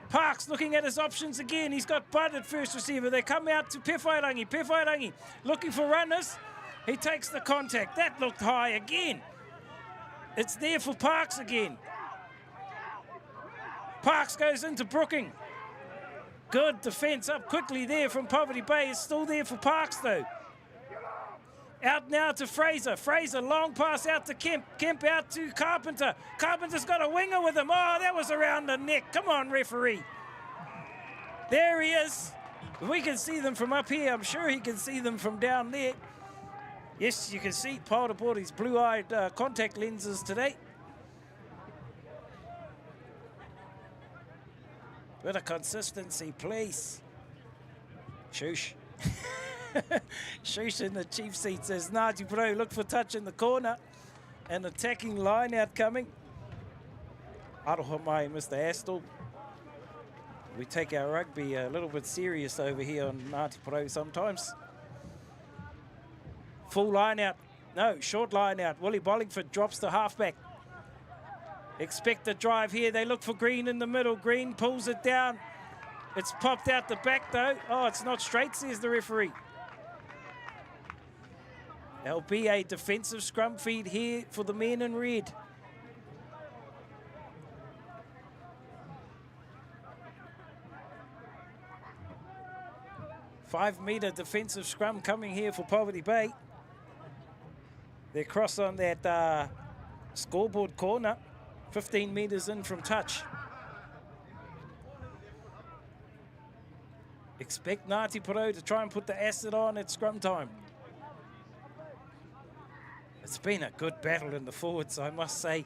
Parks looking at his options again. He's got Bud at first receiver. They come out to Pewhairangi. Pewhairangi looking for runners. He takes the contact. That looked high again. It's there for Parks again. Parks goes into Brooking. Good defence up quickly there from Poverty Bay. It's still there for Parks though. Out now to Fraser. Fraser, long pass out to Kemp. Kemp out to Carpenter. Carpenter's got a winger with him. Oh, that was around the neck. Come on, referee. There he is. We can see them from up here. I'm sure he can see them from down there. Yes, you can see Porou bought his blue-eyed contact lenses today. Bit of consistency, please. Shoosh. Shoosh in the chief seat says, Ngati Porou, look for touch in the corner. An attacking line out coming. Aroha mai, Mr. Astle. We take our rugby a little bit serious over here on Ngati Porou sometimes. Full line out. No, short line out. Willie Bollingford drops the halfback. Expect a drive here. They look for Green in the middle. Green pulls it down. It's popped out the back though. Oh, it's not straight, says the referee. There'll be a defensive scrum feed here for the men in red. Five-metre defensive scrum coming here for Poverty Bay. They cross on that scoreboard corner. 15 metres in from touch. Expect Ngati Porou to try and put the acid on at scrum time. It's been a good battle in the forwards, I must say.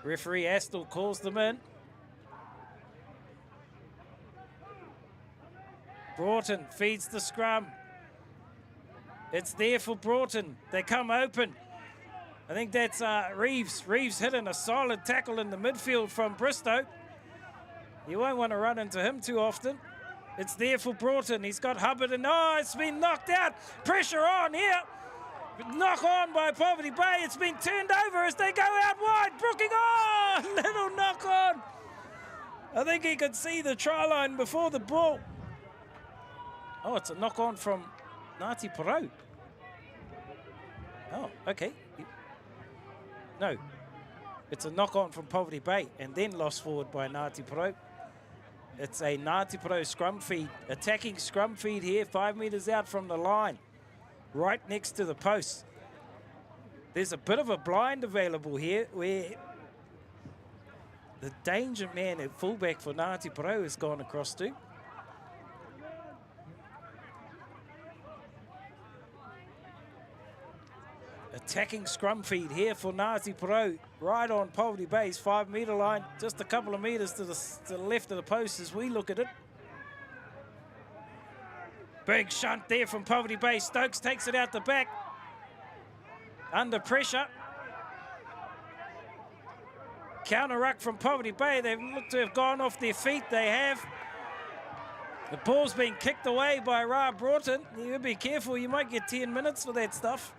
Referee Astle calls them in. Broughton feeds the scrum. It's there for Broughton. They come open. I think that's Reeves. Reeves hitting a solid tackle in the midfield from Bristow. You won't want to run into him too often. It's there for Broughton. He's got Hubbard and oh, it's been knocked out. Pressure on here. Knock on by Poverty Bay. It's been turned over as they go out wide. Brooking, oh, little knock on. I think he could see the try line before the ball. Oh, it's a knock on from Ngati Porou. Oh, okay. No, it's a knock-on from Poverty Bay and then lost forward by Ngati Porou. It's a Ngati Porou scrum feed, attacking scrum feed here, 5 metres out from the line, right next to the post. There's a bit of a blind available here where the danger man at fullback for Ngati Porou has gone across to. Attacking scrum feed here for Ngati Porou, right on Poverty Bay's 5 metre line, just a couple of metres to the left of the post as we look at it. Big shunt there from Poverty Bay. Stokes takes it out the back. Under pressure. Counter ruck from Poverty Bay. They look to have gone off their feet. They have. The ball's been kicked away by Ra Broughton. You gotta be careful, you might get 10 minutes for that stuff.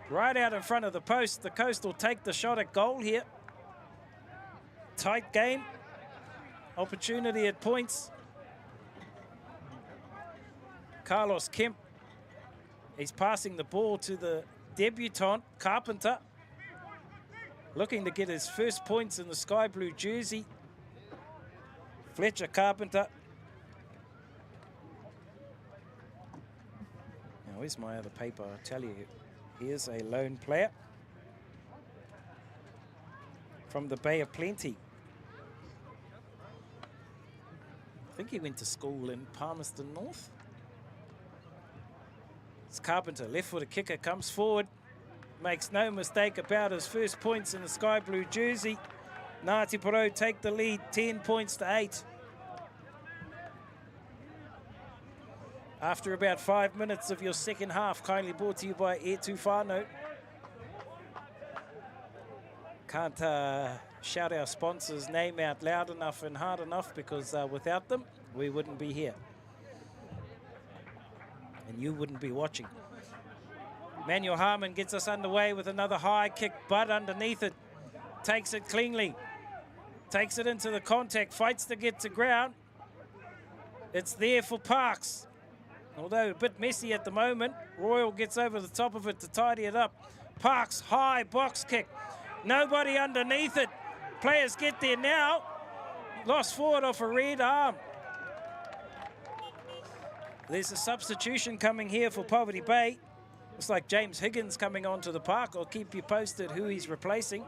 Right out in front of the post. The Coast will take the shot at goal here. Tight game. Opportunity at points. Carlos Kemp. He's passing the ball to the debutant, Carpenter. Looking to get his first points in the sky blue jersey. Fletcher Carpenter. Now, where's my other paper? I'll tell you. Here's a lone player from the Bay of Plenty. I think he went to school in Palmerston North. It's Carpenter, left-footed kicker, comes forward. Makes no mistake about his first points in the sky blue jersey. Ngati Porou take the lead, 10 points to 8. After about 5 minutes of your second half, kindly brought to you by Air Tufano. Can't shout our sponsors' name out loud enough and hard enough because without them, we wouldn't be here. And you wouldn't be watching. Manuel Harmon gets us underway with another high kick, but underneath it. Takes it cleanly. Takes it into the contact, fights to get to ground. It's there for Parks. Although a bit messy at the moment, Royal gets over the top of it to tidy it up. Parks, high box kick. Nobody underneath it. Players get there now. Lost forward off a red arm. There's a substitution coming here for Poverty Bay. Looks like James Higgins coming onto the park. I'll keep you posted who he's replacing.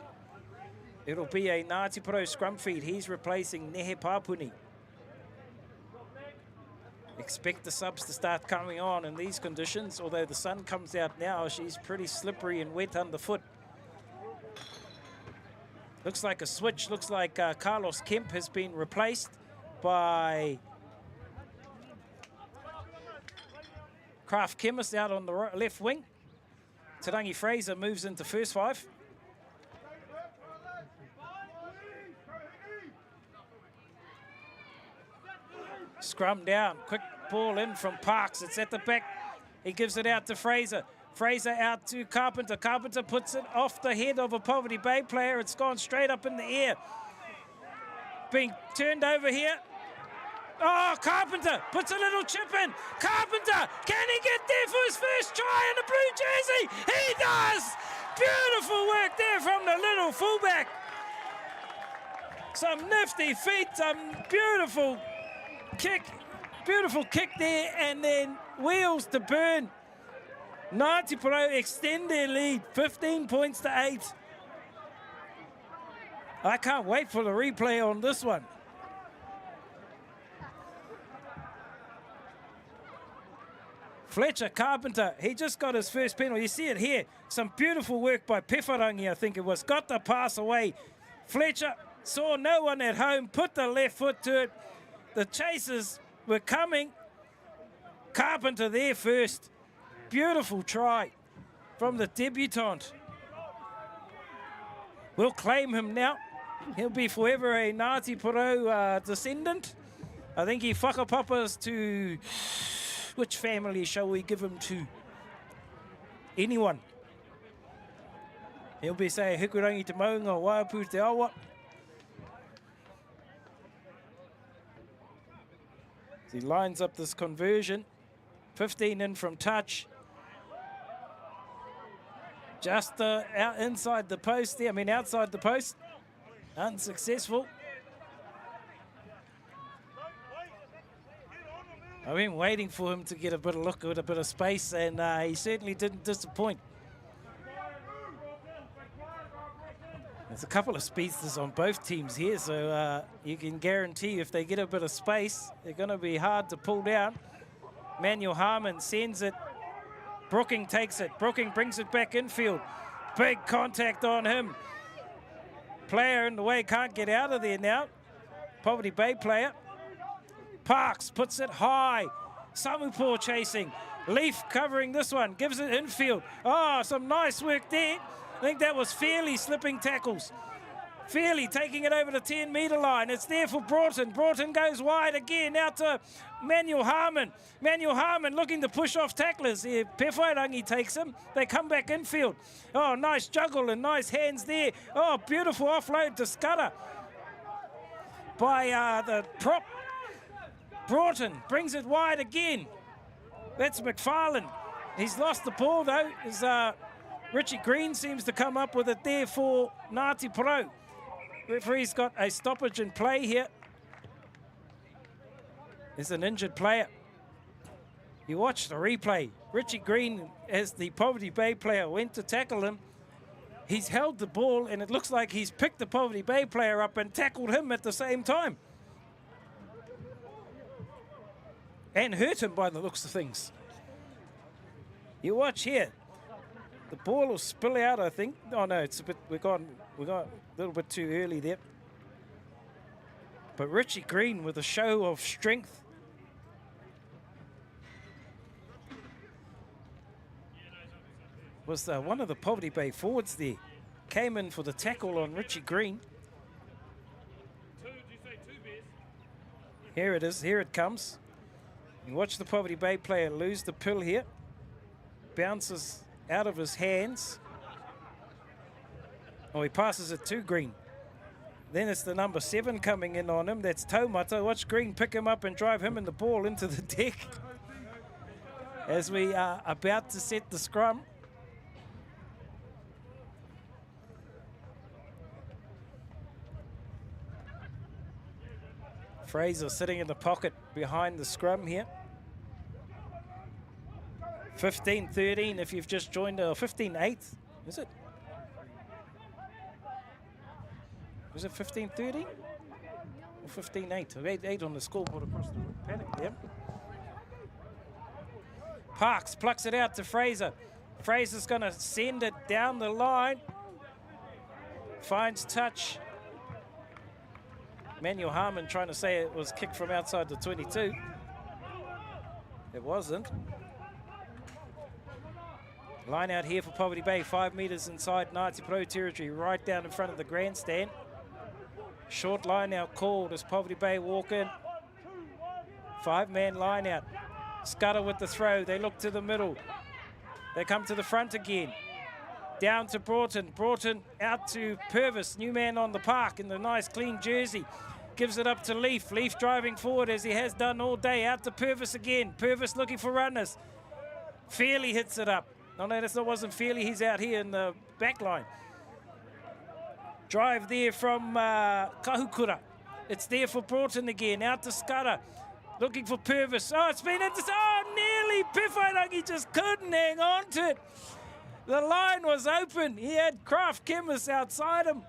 It'll be a Ngati Porou scrum feed. He's replacing Nehe Papuni. Expect the subs to start coming on in these conditions. Although the sun comes out now, she's pretty slippery and wet underfoot. Looks like a switch. Looks like Carlos Kemp has been replaced by Kraft Chemist out on the left wing. Tarangi Fraser moves into first five. Scrum down, quick ball in from Parks. It's at the back. He gives it out to Fraser. Fraser out to Carpenter. Carpenter puts it off the head of a Poverty Bay player. It's gone straight up in the air. Being turned over here. Oh, Carpenter puts a little chip in. Carpenter, can he get there for his first try in the blue jersey? He does! Beautiful work there from the little fullback. Some nifty feet, some beautiful kick there, and then wheels to burn. Ngati Porou extend their lead, 15 points to 8. I can't wait for the replay on this one. Fletcher Carpenter, he just got his first penalty. You see it here. Some beautiful work by Pefarangi, I think it was. Got the pass away. Fletcher saw no one at home, put the left foot to it. The chasers were coming. Carpenter there first. Beautiful try from the debutant. We'll claim him now. He'll be forever a Ngati Porou descendant. I think he whakapapas to... Which family shall we give him to? Anyone. He'll be say Hikurangi te Maunga, Waiapu te Awa. He lines up this conversion. 15 in from touch. Just out inside the post there. I mean outside the post. Unsuccessful. I've been waiting for him to get a bit of look with a bit of space, and he certainly didn't disappoint. There's a couple of speedsters on both teams here, so you can guarantee if they get a bit of space, they're going to be hard to pull down. Manuel Harmon sends it. Brooking takes it. Brooking brings it back infield. Big contact on him. Player in the way, can't get out of there now. Poverty Bay player. Parks puts it high. Samupo chasing. Leaf covering this one. Gives it infield. Oh, some nice work there. I think that was fairly slipping tackles. Fairly taking it over the 10-metre line. It's there for Broughton. Broughton goes wide again, out to Manuel Harmon. Manuel Harmon looking to push off tacklers. Here, Pewhairangi takes him. They come back infield. Oh, nice juggle and nice hands there. Oh, beautiful offload to Scudder by the prop. Broughton brings it wide again. That's McFarlane. He's lost the ball though. As Richie Green seems to come up with it there for Ngati Porou. Referee's got a stoppage in play here. There's an injured player. You watch the replay. Richie Green, as the Poverty Bay player, went to tackle him. He's held the ball, and it looks like he's picked the Poverty Bay player up and tackled him at the same time. And hurt him by the looks of things. You watch here. The ball will spill out, I think. Oh no, it's a bit. We got a little bit too early there. But Richie Green with a show of strength. Was one of the Poverty Bay forwards there. Came in for the tackle on Richie Green. Here it is. Here it comes. You watch the Poverty Bay player lose the pill here. Bounces out of his hands. Oh, he passes it to Green. Then it's the number 7 coming in on him. That's Taumata. Watch Green pick him up and drive him and the ball into the deck. As we are about to set the scrum. Fraser sitting in the pocket behind the scrum here. 15-13 if you've just joined, 15-8, is it? Was it 15-13? Or 15-8? 8 on the scoreboard across the paddock there. Parks plucks it out to Fraser. Fraser's going to send it down the line. Finds touch. Manuel Harmon trying to say it was kicked from outside the 22. It wasn't. Line out here for Poverty Bay, 5 metres inside Ngati Porou territory, right down in front of the grandstand. Short line out called as Poverty Bay walk in. 5-man line out. Scudder with the throw. They look to the middle. They come to the front again. Down to Broughton. Broughton out to Purvis. New man on the park in the nice clean jersey. Gives it up to Leaf. Leaf driving forward as he has done all day. Out to Purvis again. Purvis looking for runners. Fairley hits it up. No, that wasn't Fairley. He's out here in the back line. Drive there from Kahukura. It's there for Broughton again. Out to Scudder. Looking for Purvis. Oh, it's been into... Oh, nearly. Pewhairangi just couldn't hang on to it. The line was open. He had Kraft Chemists outside him.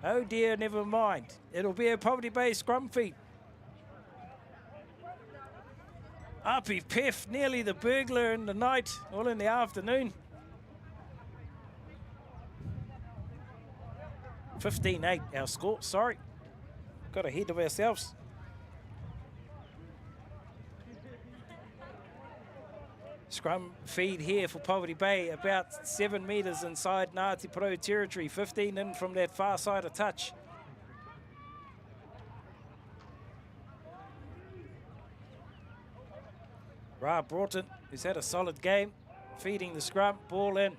Oh dear, never mind. It'll be a Poverty Bay scrum feed. Api Pef, nearly the burglar in the night, all in the afternoon. 15-8 our score, sorry. Got ahead of ourselves. Scrum feed here for Poverty Bay, about 7 metres inside Ngati Porou territory, 15 in from that far side of touch. Ra Broughton, who's had a solid game, feeding the scrum, ball in.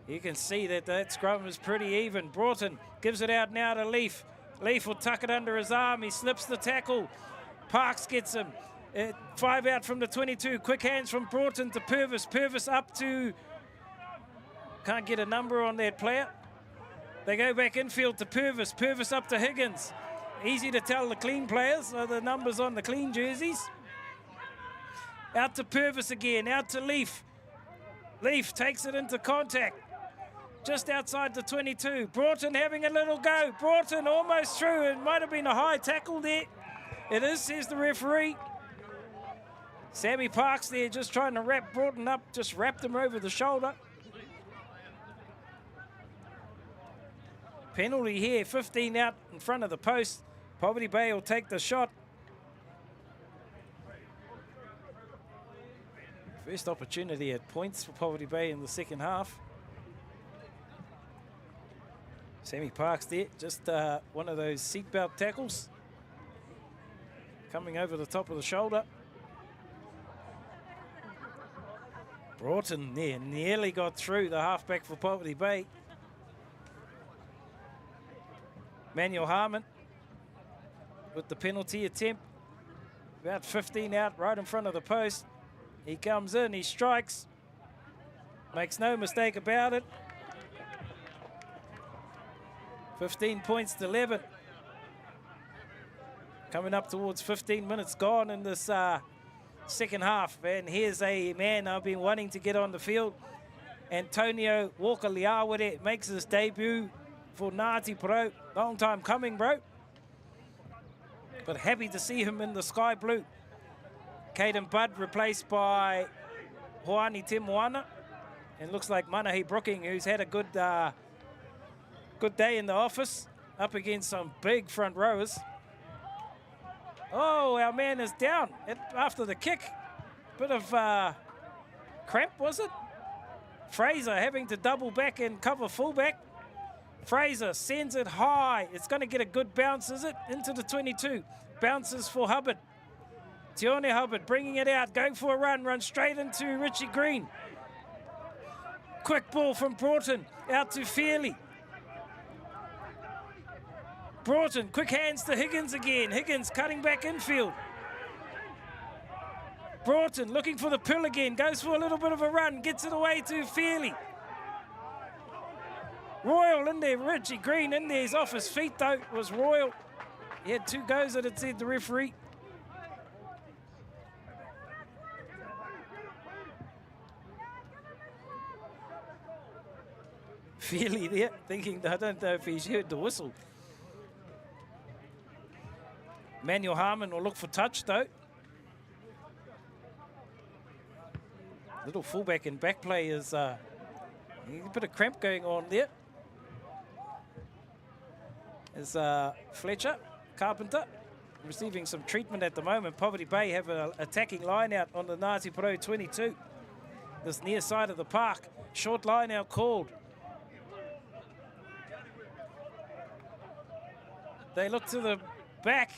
You can see that scrum is pretty even. Broughton gives it out now to Leaf. Leaf will tuck it under his arm, he slips the tackle. Parks gets him. 5 out from the 22. Quick hands from Broughton to Purvis. Purvis up to... Can't get a number on that player. They go back infield to Purvis. Purvis up to Higgins. Easy to tell the clean players, are the numbers on the clean jerseys. Out to Purvis again. Out to Leaf. Leaf takes it into contact. Just outside the 22. Broughton having a little go. Broughton almost through. It might have been a high tackle there. It is, says the referee. Sammy Parks there just trying to wrap Broughton up, just wrapped him over the shoulder. Penalty here, 15 out in front of the post. Poverty Bay will take the shot. First opportunity at points for Poverty Bay in the second half. Sammy Parks there, just one of those seatbelt tackles. Coming over the top of the shoulder. Broughton there, nearly got through the halfback for Poverty Bay. Manuel Harmon with the penalty attempt. About 15 out, right in front of the post. He comes in, he strikes. Makes no mistake about it. 15 points to 11. Coming up towards 15 minutes gone in this second half. And here's a man I've been wanting to get on the field. Antonio Walker-Liawere makes his debut for Ngati Porou. Long time coming, bro. But happy to see him in the sky blue. Caden Budd replaced by Hoani Temoana. And looks like Manahi Brooking, who's had a good day in the office, up against some big front rowers. Oh, our man is down after the kick. Bit of cramp, was it? Fraser having to double back and cover fullback. Fraser sends it high. It's going to get a good bounce, is it? Into the 22. Bounces for Hubbard. Tione Hubbard bringing it out, going for a run straight into Richie Green. Quick ball from Broughton, out to Fairley. Broughton, quick hands to Higgins again. Higgins cutting back infield. Broughton looking for the pill again, goes for a little bit of a run, gets it away to Fairley. Royal in there, Richie Green in there. He's off his feet though, it was Royal. He had 2 goes at it, said the referee. Fairley there, thinking, I don't know if he's heard the whistle. Manuel Harmon will look for touch though. Little fullback and back play is a bit of cramp going on there. Is Fletcher, Carpenter, receiving some treatment at the moment. Poverty Bay have an attacking line out on the Ngati Porou 22. This near side of the park. Short line out called. They look to the back.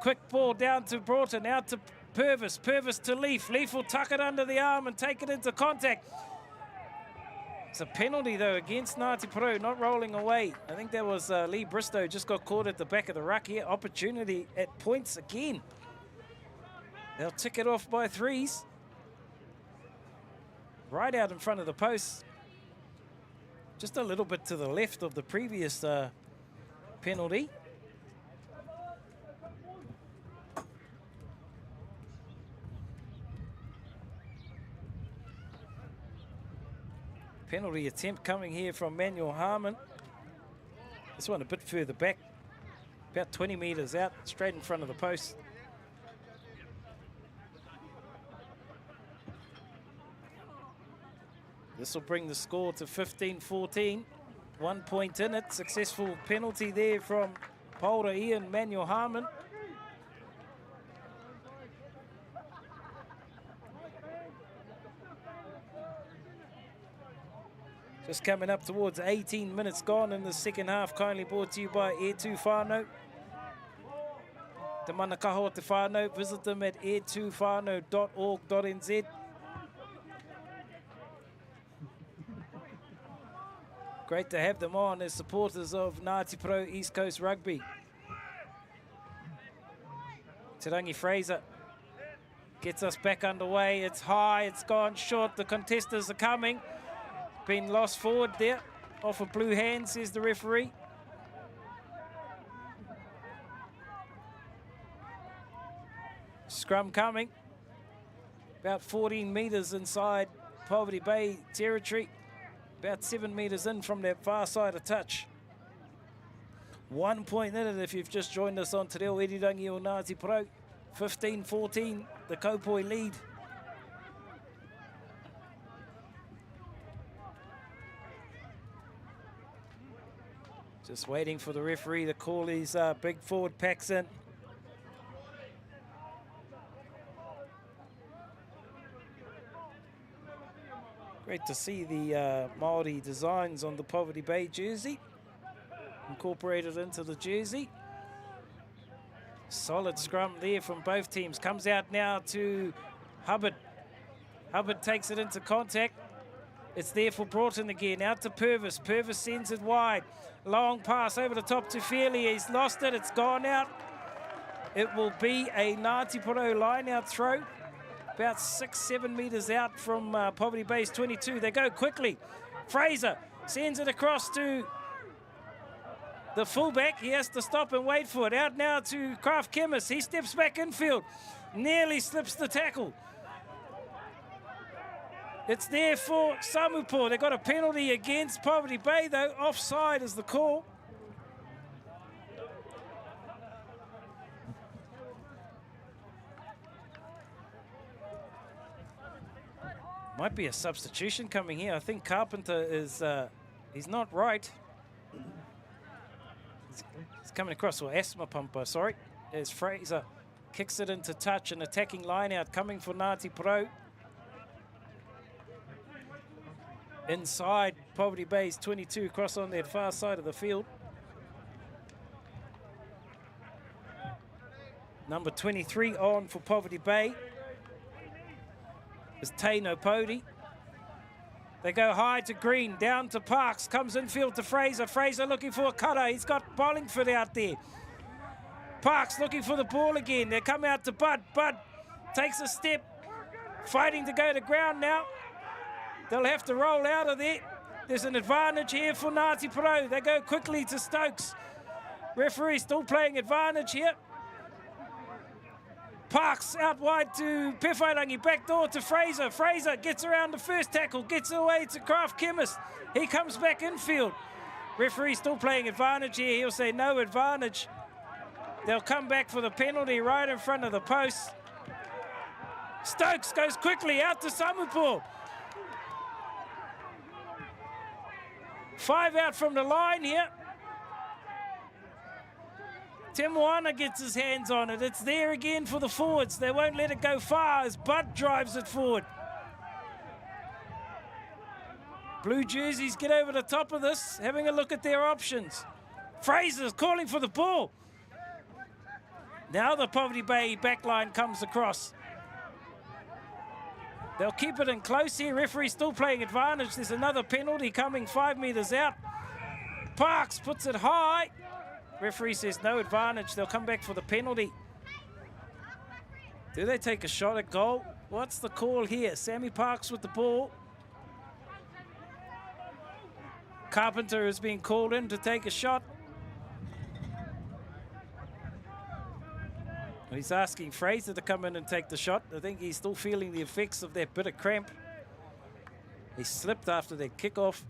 Quick ball down to Broughton, out to Purvis. Purvis to Leaf. Leaf will tuck it under the arm and take it into contact. It's a penalty, though, against Ngati Porou, not rolling away. I think that was Lee Bristow, just got caught at the back of the ruck here. Opportunity at points again. They'll tick it off by 3s. Right out in front of the post. Just a little bit to the left of the previous penalty. Penalty attempt coming here from Manuel Harmon. This one a bit further back, about 20 metres out, straight in front of the post. This will bring the score to 15-14. 1 point in it. Successful penalty there from Porou Ian Manuel Harmon. Just coming up towards 18 minutes gone in the second half. Kindly brought to you by Air 2 Whānau. Te manakaho te whānau. Visit them at air2whanau.org.nz. Great to have them on as supporters of Ngati Porou East Coast Rugby. Te Rangi Fraser gets us back underway. It's high, it's gone short. The contestants are coming. Been lost forward there. Off a blue hand, says the referee. Scrum coming. About 14 metres inside Poverty Bay territory. About 7 metres in from that far side of touch. 1 point in it if you've just joined us on Te Reo Irirangi o Ngati Porou. 15-14, the Kaupoi lead. Just waiting for the referee to call his big forward packs in. Great to see the Māori designs on the Poverty Bay jersey incorporated into the jersey. Solid scrum there from both teams. Comes out now to Hubbard. Hubbard takes it into contact. It's there for Broughton again. Out to Purvis. Purvis sends it wide. Long pass over the top to Fairley. He's lost it. It's gone out. It will be a Ngati Porou line-out throw. About 6-7 metres out from Poverty Bay's 22. They go quickly. Fraser sends it across to the fullback. He has to stop and wait for it. Out now to Kraft Chemist. He steps back infield. Nearly slips the tackle. It's there for Samupur. They got a penalty against Poverty Bay, though. Offside is the call. Might be a substitution coming here. I think Carpenter is, he's not right. He's coming across, or Asthma Pumper, sorry. As Fraser kicks it into touch, an attacking line out coming for Ngati Porou. Inside Poverty Bay's 22, across on that far side of the field. Number 23 on for Poverty Bay is Taino Pody. They go high to Green, down to Parks, comes infield to Fraser. Fraser looking for a cutter. He's got Bollingford out there. Parks looking for the ball again. They come out to Bud. Bud takes a step, fighting to go to ground now. They'll have to roll out of there. There's an advantage here for Ngati Porou. They go quickly to Stokes. Referee still playing advantage here. Parks out wide to Pewhairangi, back door to Fraser. Fraser gets around the first tackle, gets away to Kraft Chemist. He comes back infield. Referee still playing advantage here. He'll say no advantage. They'll come back for the penalty right in front of the post. Stokes goes quickly out to Samupur. 5 out from the line here. Temoana gets his hands on it. It's there again for the forwards. They won't let it go far as Bud drives it forward. Blue jerseys get over the top of this, having a look at their options. Fraser's calling for the ball. Now the Poverty Bay backline comes across. They'll keep it in close here. Referee still playing advantage. There's another penalty coming 5 metres out. Parks puts it high. Referee says no advantage. They'll come back for the penalty. Do they take a shot at goal? What's the call here? Sammy Parks with the ball. Carpenter is being called in to take a shot. He's asking Fraser to come in and take the shot. I think he's still feeling the effects of that bit of cramp. He slipped after that kickoff.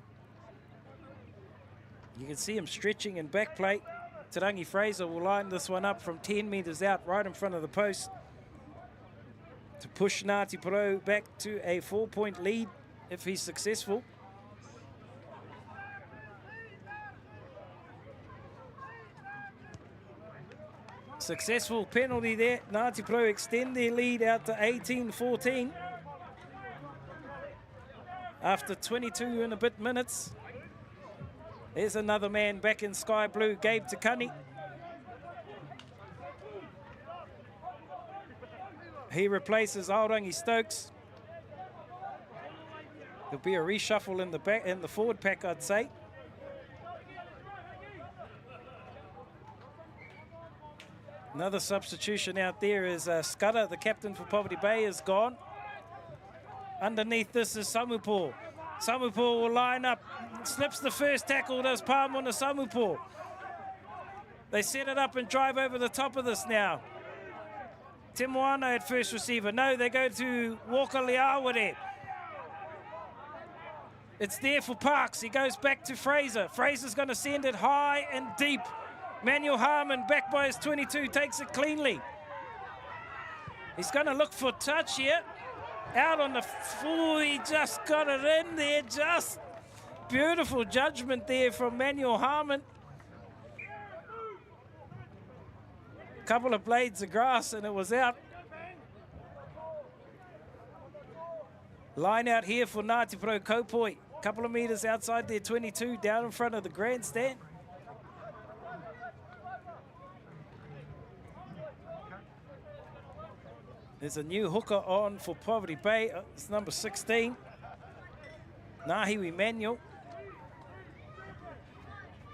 You can see him stretching in back plate. Tarangi Fraser will line this one up from 10 metres out, right in front of the post, to push Ngati Porou back to a 4-point lead if he's successful. Successful penalty there. Ngati Porou extend their lead out to 18-14 after 22 and a bit minutes. There's another man back in sky blue, Gabe Takani. He replaces Aorangi Stokes. There'll be a reshuffle in the back, in the forward pack, I'd say. Another substitution out there is Scudder, the captain for Poverty Bay, is gone. Underneath this is Samupur. Samupur will line up, slips the first tackle, does palm on the Samupur. They set it up and drive over the top of this now. Temoana at first receiver. No, they go to Walker Leawa there. It's there for Parks. He goes back to Fraser. Fraser's going to send it high and deep. Manuel Harmon, back by his 22, takes it cleanly. He's going to look for touch here. Out on the full, he just got it in there. Just beautiful judgment there from Manuel Harmon. Couple of blades of grass and it was out. Line out here for Ngati Porou Kaupoi. Couple of metres outside their 22, down in front of the grandstand. There's a new hooker on for Poverty Bay. It's number 16. Nahiwi Manuel.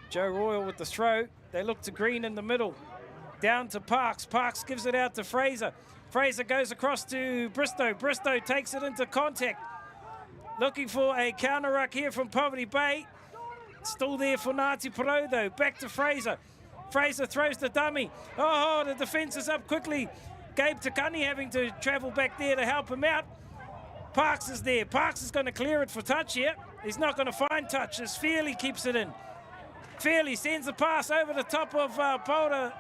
Joe Royal with the throw. They look to Green in the middle. Down to Parks. Parks gives it out to Fraser. Fraser goes across to Bristow. Bristow takes it into contact. Looking for a counter ruck here from Poverty Bay. Still there for Ngati Porou though. Back to Fraser. Fraser throws the dummy. Oh, the defence is up quickly. Gabe Takani having to travel back there to help him out. Parks is there. Parks is going to clear it for touch here. He's not going to find touch as Fairley keeps it in. Fairley sends a pass over the top of Porou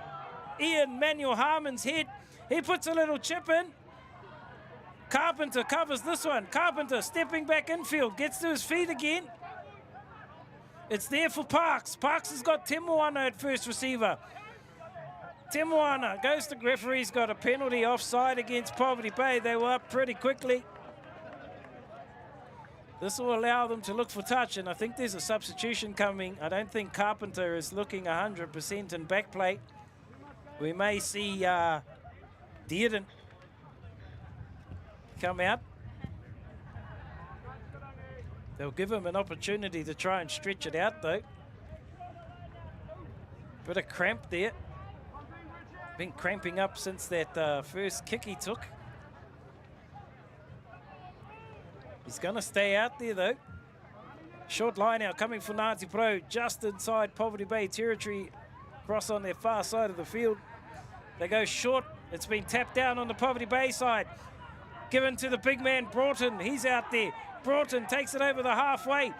Ian Manuel Harmon's head. He puts a little chip in. Carpenter covers this one. Carpenter stepping back infield. Gets to his feet again. It's there for Parks. Parks has got Temoana at first receiver. Temoana goes to referee's got a penalty offside against Poverty Bay. They were up pretty quickly. This will allow them to look for touch, and I think there's a substitution coming. I don't think Carpenter is looking 100% in back play. We may see Dearden come out. They'll give him an opportunity to try and stretch it out though. Bit of cramp there. Been cramping up since that first kick he took. He's going to stay out there though. Short line out coming for Ngati Porou just inside Poverty Bay territory. Cross on their far side of the field. They go short. It's been tapped down on the Poverty Bay side. Given to the big man Broughton. He's out there. Broughton takes it over the halfway.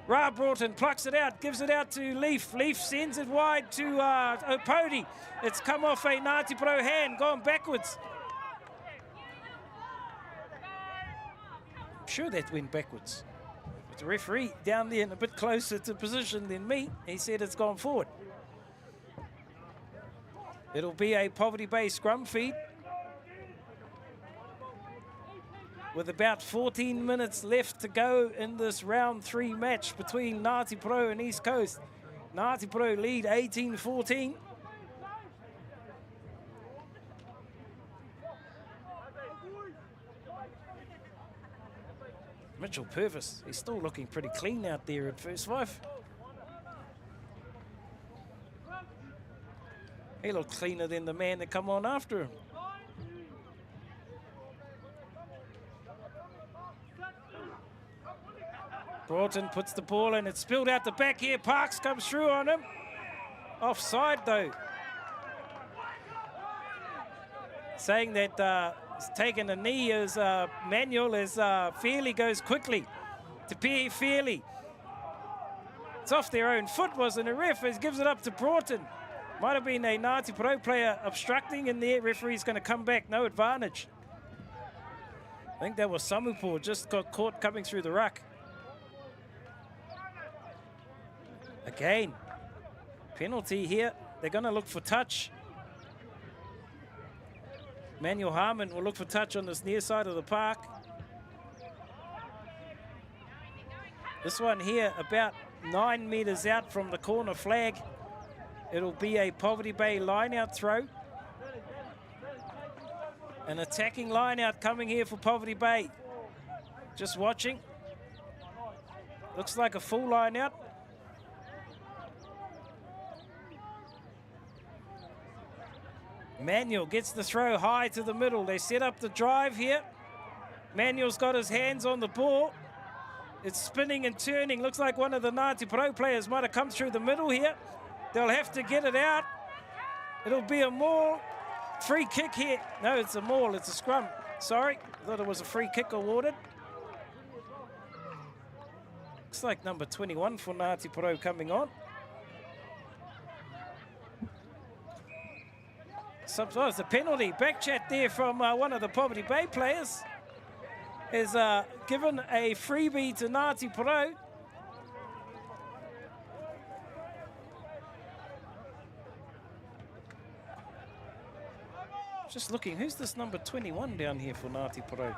Ra Broughton plucks it out, gives it out to Leaf. Leaf sends it wide to Opodi. It's come off a Ngati Porou hand, gone backwards. I'm sure that went backwards. But the referee down there and a bit closer to position than me, he said it's gone forward. It'll be a Poverty Bay scrum feed. With about 14 minutes left to go in this round 3 match between Ngati Porou and East Coast. Ngati Porou lead 18-14. Mitchell Purvis, he's still looking pretty clean out there at first five. He looked cleaner than the man that come on after him. Broughton puts the ball in. It's spilled out the back here. Parks comes through on him. Offside though. Saying that he's taken a knee as Manuel as Fairley goes quickly to Pierre Fairley. It's off their own foot, wasn't it? Ref gives it up to Broughton. Might have been a Ngati Porou player obstructing in there. Referee's going to come back. No advantage. I think that was Samupo. Just got caught coming through the ruck. Again, penalty here. They're going to look for touch. Manuel Harmon will look for touch on this near side of the park. This one here about 9 metres out from the corner flag. It'll be a Poverty Bay line-out throw. An attacking line-out coming here for Poverty Bay. Just watching. Looks like a full line-out. Manuel gets the throw high to the middle. They set up the drive here. Manuel's got his hands on the ball. It's spinning and turning. Looks like one of the Ngati Porou players might have come through the middle here. They'll have to get it out. It'll be a maul. Free kick here. No, it's a maul. It's a scrum. Sorry. I thought it was a free kick awarded. Looks like number 21 for Ngati Porou coming on. Oh, it's a penalty. Back chat there from one of the Poverty Bay players. Has given a freebie to Ngati Porou. Just looking, who's this number 21 down here for Ngati Porou?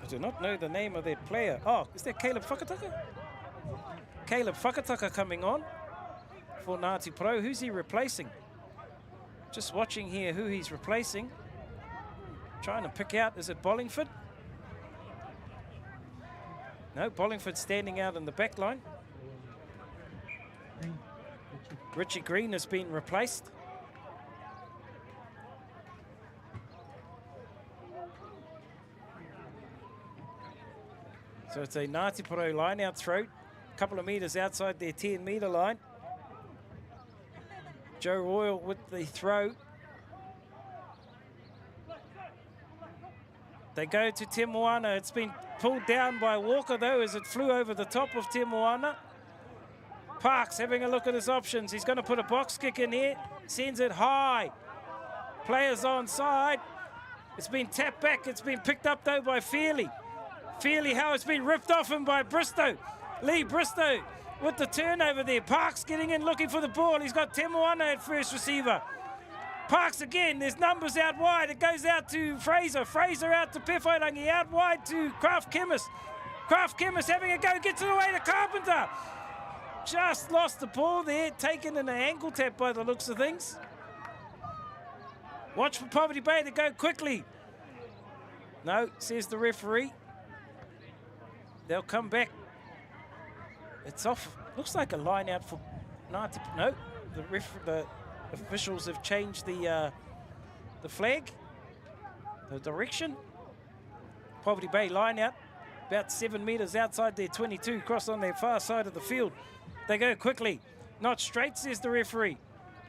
do not know the name of that player. Oh, is that Caleb Whakataka? Caleb Whakataka coming on for Ngati Porou. Who's he replacing? Just watching here who he's replacing. Trying to pick out, is it Bollingford? No, Bollingford standing out in the back line. Richie Green has been replaced. So it's a Ngati Porou line-out throw, a couple of metres outside their 10-metre line. Joe Royal with the throw. They go to Te Moana. It's been pulled down by Walker, though, as it flew over the top of Te Moana. Parks having a look at his options. He's going to put a box kick in here. Sends it high. Players on side. It's been tapped back. It's been picked up, though, by Fairley. Fairley, how it's been ripped off him by Bristow. Lee Bristow with the turnover there. Parks getting in, looking for the ball. He's got Te Moana at first receiver. Parks again, there's numbers out wide. It goes out to Fraser. Fraser out to Pewhairangi. Out wide to Craft Chemist. Craft Chemist having a go, gets it away to Carpenter. Just lost the ball there, taken in an ankle tap by the looks of things. Watch for Poverty Bay to go quickly. No, says the referee. They'll come back. It's off. Looks like a line out for Ngati. No, the officials have changed the flag, the direction. Poverty Bay line out, about 7 metres outside their 22, cross on their far side of the field. They go quickly. Not straight, says the referee.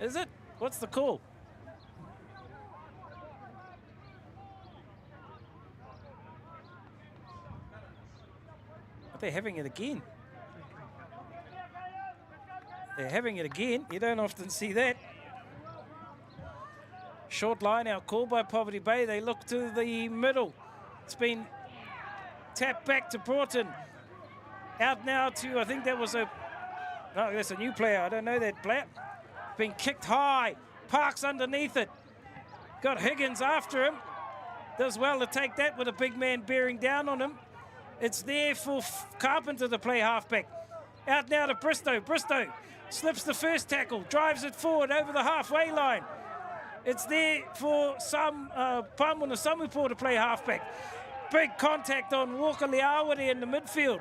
Is it? What's the call? They're having it again. They're having it again. You don't often see that. Short line out call by Poverty Bay. They look to the middle. It's been tapped back to Broughton. Out now to, I think that was a, no, that's a new player. I don't know that player. Been kicked high. Parks underneath it. Got Higgins after him. Does well to take that with a big man bearing down on him. It's there for Carpenter to play halfback. Out now to Bristow. Bristow slips the first tackle, drives it forward over the halfway line. It's there for Pamuna Samupo to play halfback. Big contact on Walker Leawari in the midfield.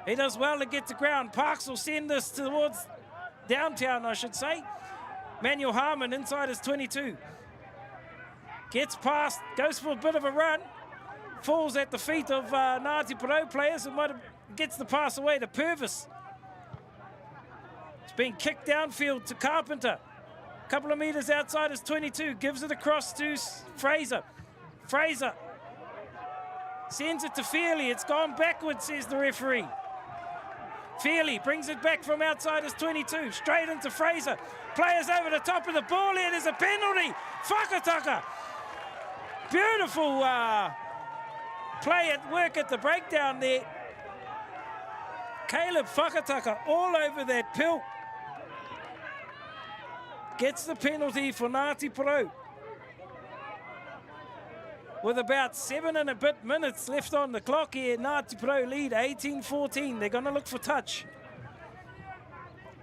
He does well to get to ground. Parks will send this towards downtown, I should say. Manuel Harmon inside his 22. Gets past, goes for a bit of a run. Falls at the feet of Ngati Porou players and gets the pass away to Purvis. It's been kicked downfield to Carpenter. A couple of metres outside his 22. Gives it across to Fraser. Fraser sends it to Fairley. It's gone backwards, says the referee. Fairley brings it back from outside his 22. Straight into Fraser. Players over the top of the ball here. There's a penalty. Whakataka. Beautiful play at work at the breakdown there. Caleb Whakataka all over that pill. Gets the penalty for Ngati Porou. With about 7 and a bit minutes left on the clock here, Ngati Porou lead 18-14. They're going to look for touch.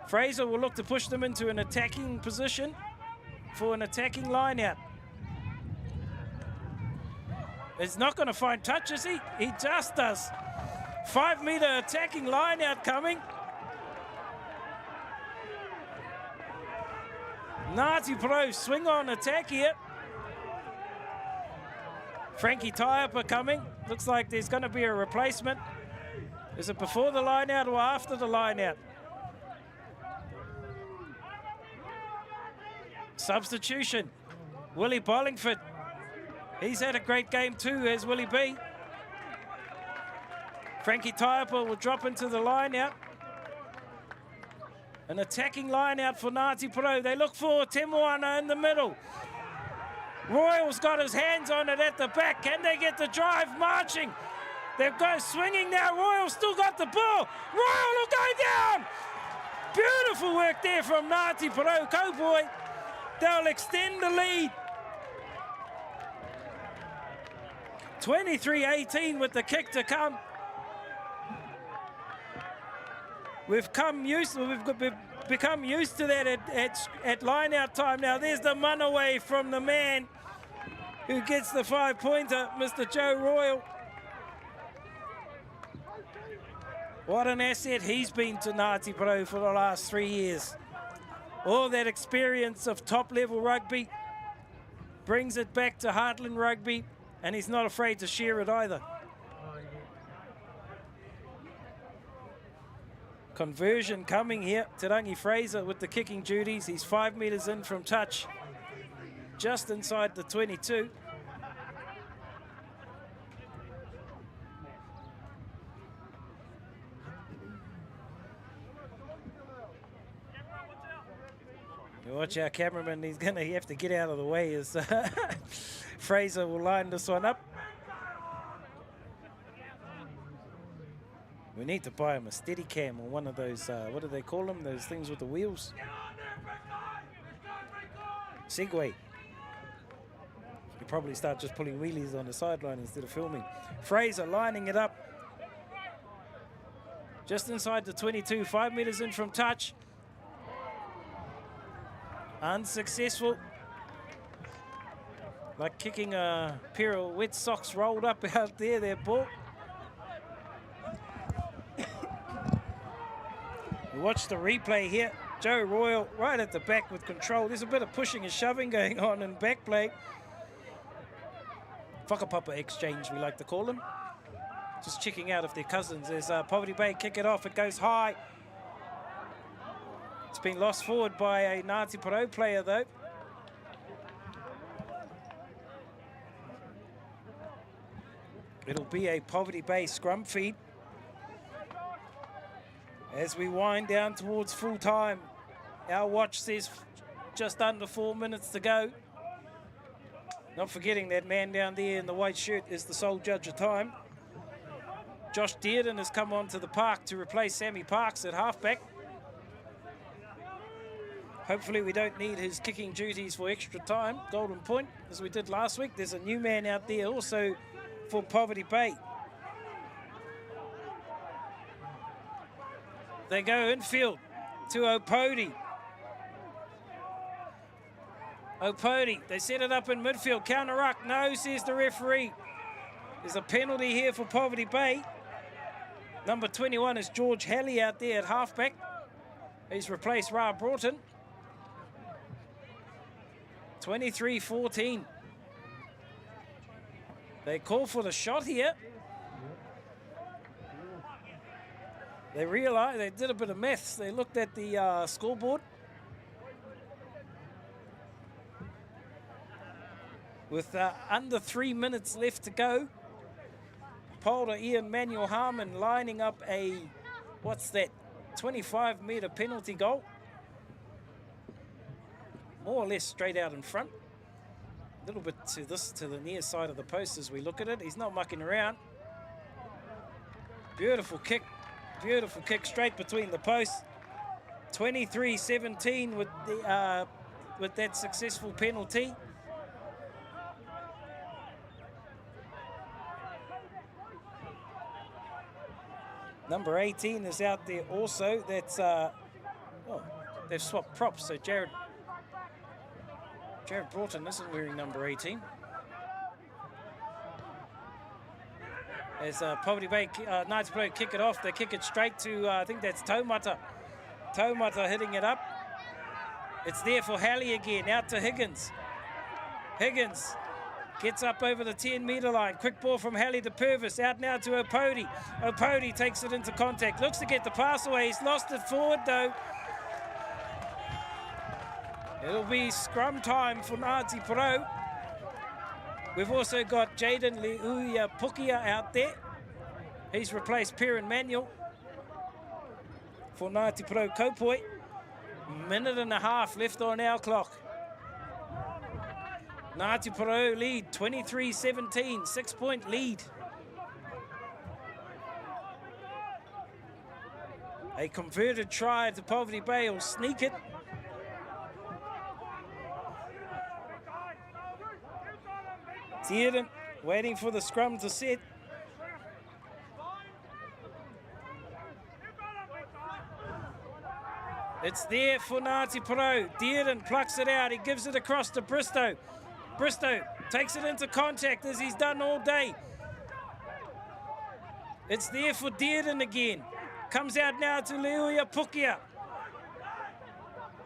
Fraser will look to push them into an attacking position for an attacking line-out. He's not going to find touch, is he? He just does. 5-metre attacking line-out coming. Ngati Porou swing on attack here. Frankie Taiapa coming. Looks like there's going to be a replacement. Is it before the line-out or after the line-out? Substitution. Willie Bollingford. He's had a great game too, as Willie B. Frankie Taiapa will drop into the line-out. An attacking line-out for Ngati Porou. They look for Te Moana in the middle. Royal's got his hands on it at the back. Can they get the drive marching? They've got swinging now. Royal still got the ball. Royal will go down. Beautiful work there from Ngati Porou. Cowboy. They'll extend the lead. 23-18 with the kick to come. We've become used to that at line-out time. Now there's the runaway from the man who gets the 5-pointer, Mr. Joe Royal. What an asset he's been to Ngati Porou for the last 3 years. All that experience of top-level rugby, brings it back to Heartland Rugby, and he's not afraid to share it either. Conversion coming here. Te Rangi Fraser with the kicking duties. He's 5 metres in from touch, just inside the 22. Watch our cameraman, he's going to have to get out of the way as Fraser will line this one up. We need to buy him a steady cam or one of those, what do they call them? Those things with the wheels? Segway. You probably start just pulling wheelies on the sideline instead of filming. Fraser lining it up. Just inside the 22, 5 metres in from touch. Unsuccessful. Like kicking a pair of wet socks rolled up out there, their ball. We watch the replay here. Joe Royal right at the back with control. There's a bit of pushing and shoving going on in back play. Whakapapa exchange, we like to call them. Just checking out if they're cousins. There's Poverty Bay, kick it off. It goes high. It's been lost forward by a Ngati Porou player, though. It'll be a Poverty Bay scrum feed as we wind down towards full time. Our watch says just under 4 minutes to go. Not forgetting that man down there in the white shirt is the sole judge of time. Josh Dearden has come onto the park to replace Sammy Parks at halfback. Hopefully we don't need his kicking duties for extra time, golden point, as we did last week. There's a new man out there also for Poverty Bay. They go infield to Opodi. Opodi, they set it up in midfield. Counter ruck, no, says the referee. There's a penalty here for Poverty Bay. Number 21 is George Halley out there at halfback. He's replaced Ra Broughton. 23-14. They call for the shot here. They realized, they did a bit of maths. They looked at the scoreboard. With under 3 minutes left to go. Polder Ian Manuel Harmon lining up a, what's that, 25-metre penalty goal. More or less straight out in front. A little bit to the near side of the post as we look at it. He's not mucking around. Beautiful kick straight between the posts. 23-17 with that successful penalty. Number 18 is out there also. That's they've swapped props. So Jared Broughton isn't wearing number 18. As Poverty Bay, Ngati Porou kick it off. They kick it straight to, I think that's Taumata. Taumata hitting it up. It's there for Halley again, out to Higgins. Higgins gets up over the 10-metre line. Quick ball from Halley to Purvis. Out now to Opodi. Opodi takes it into contact. Looks to get the pass away. He's lost it forward, though. It'll be scrum time for Ngati Porou. We've also got Jaden Liuia Pukia out there. He's replaced Perrin Manuel for Ngati Porou Kopoi. Minute and a half left on our clock. Ngati Porou lead 23-17, 6-point lead. A converted try to Poverty Bay will sneak it. Dearden Waiting for the scrum to set. It's there for Ngati Porou. Dearden plucks it out. He gives it across to Bristow. Bristow takes it into contact as he's done all day. It's there for Dearden again. Comes out now to Leuia Pukia.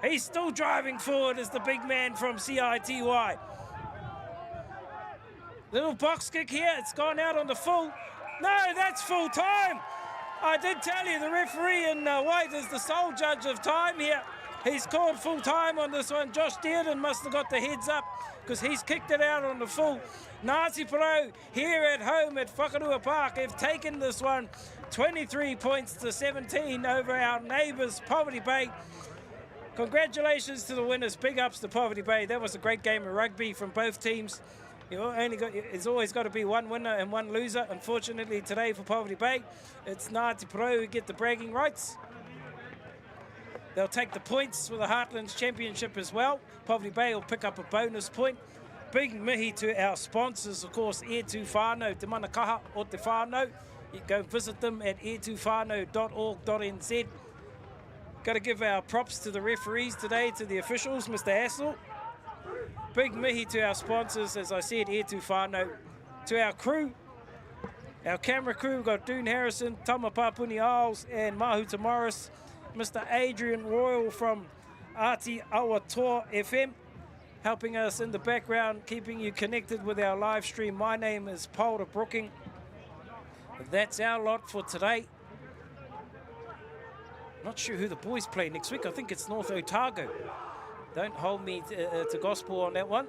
He's still driving forward as the big man from CITY. Little box kick here. It's gone out on the full. No, that's full time. I did tell you the referee in white is the sole judge of time here. He's called full time on this one. Josh Dearden must have got the heads up because he's kicked it out on the full. Ngati Porou here at home at Whakarua Park have taken this one 23 points to 17 over our neighbours, Poverty Bay. Congratulations to the winners. Big ups to Poverty Bay. That was a great game of rugby from both teams. It's always got to be one winner and one loser. Unfortunately, today for Poverty Bay, it's Ngati Porou who get the bragging rights. They'll take the points for the Heartlands Championship as well. Poverty Bay will pick up a bonus point. Big mihi to our sponsors, of course, E2 Whānau, Te Manakaha o Te Whānau. You go visit them at e2whanau.org.nz. Got to give our props to the referees today, to the officials, Mr. Hassel. Big mihi to our sponsors, as I said, E2 Whānau. To our crew, our camera crew, we've got Doon Harrison, Tama Papuni Isles, and Mahuta Morris. Mr. Adrian Royal from Atiawa Toa FM, helping us in the background, keeping you connected with our live stream. My name is Porou Brooking. That's our lot for today. Not sure who the boys play next week. I think it's North Otago. Don't hold me to gospel on that one.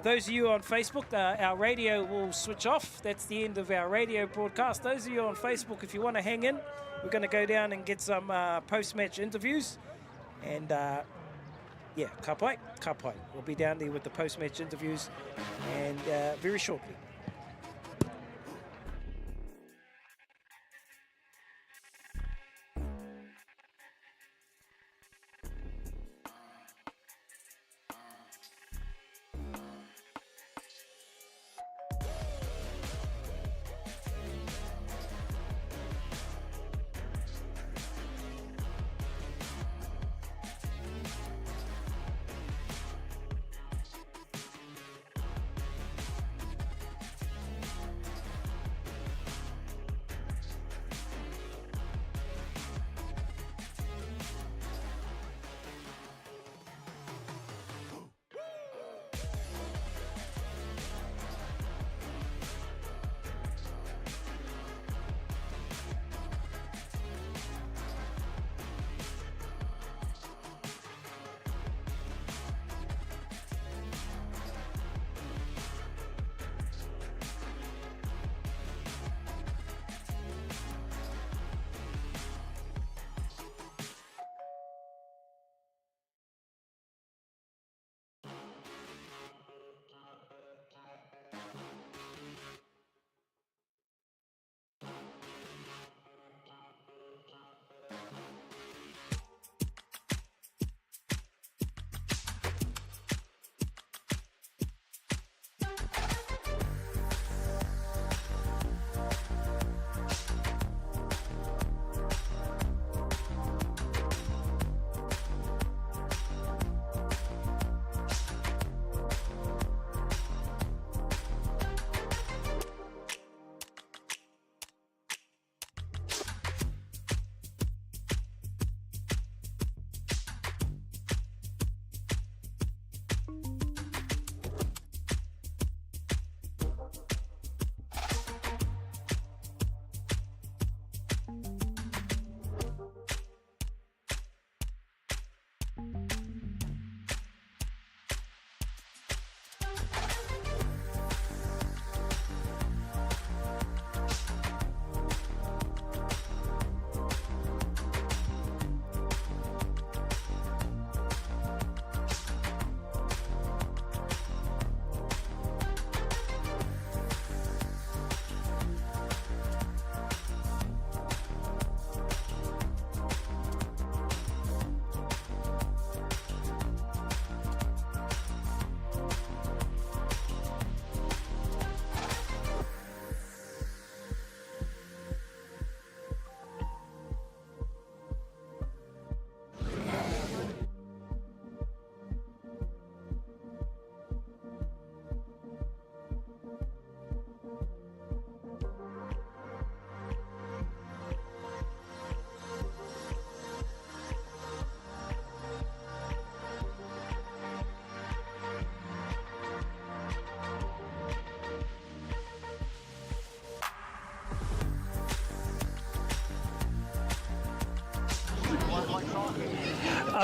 Those of you on Facebook, our radio will switch off. That's the end of our radio broadcast. Those of you on Facebook, if you want to hang in, we're going to go down and get some post-match interviews. And yeah, kapai. We'll be down there with the post-match interviews and very shortly.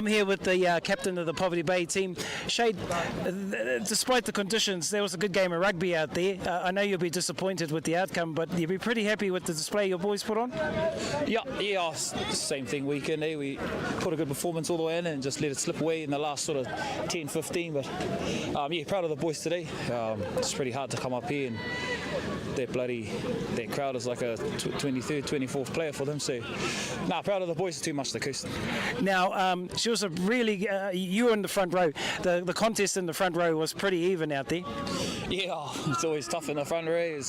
I'm here with the captain of the Poverty Bay team. Shade, despite the conditions, there was a good game of rugby out there. I know you'll be disappointed with the outcome, but you'll be pretty happy with the display your boys put on? Yeah, same thing weekend. We put a good performance all the way in and just let it slip away in the last sort of 10, 15. But proud of the boys today. It's pretty hard to come up here and that crowd is like a 23rd, 24th player for them. So, proud of the boys. Too much to coast. Now, she was a really, you were in the front row. The contest in the front row was pretty even out there. Yeah, it's always tough in the front row.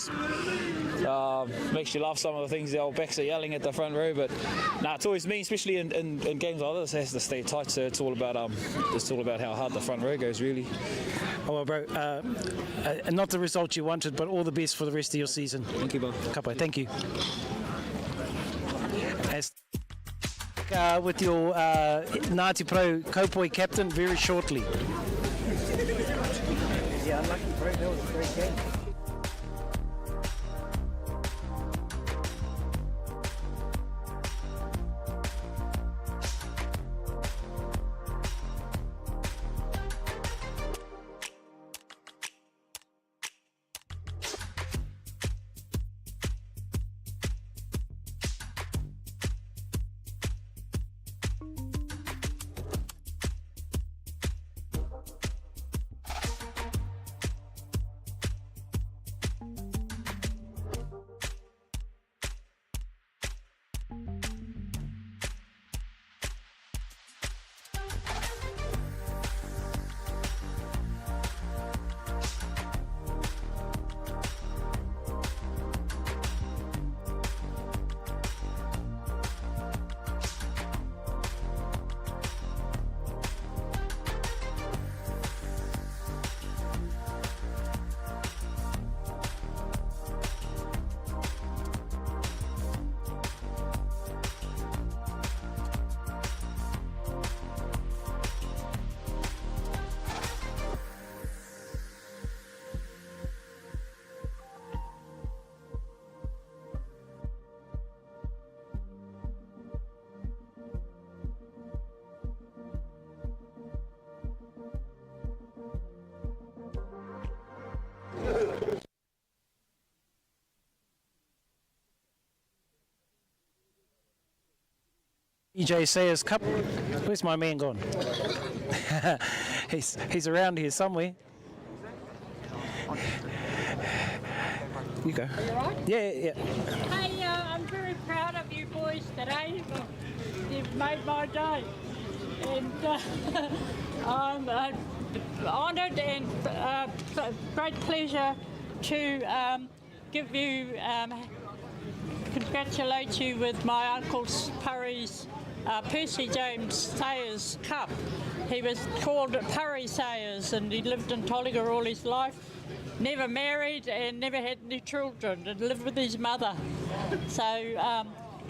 Makes you laugh some of the things the old backs are yelling at the front row, but it's always me, especially in games like this. It has to stay tight, so it's all about how hard the front row goes, really. Oh well, bro, not the result you wanted, but all the best for the rest of your season. Thank you, bro. Kapai, thank you. As with your Ngati Pro Kopoi captain very shortly. Yeah, unlucky, bro. That was a great game. EJ Sayers Cup. Where's my man gone? he's around here somewhere. You go. Are you all right? Yeah. Hey, I'm very proud of you boys today. You've made my day. And I'm honoured and great pleasure to give you, congratulate you with my Uncle Purry's Percy James Sayers Cup. He was called Purry Sayers and he lived in Tolliga all his life. Never married and never had any children and lived with his mother. So,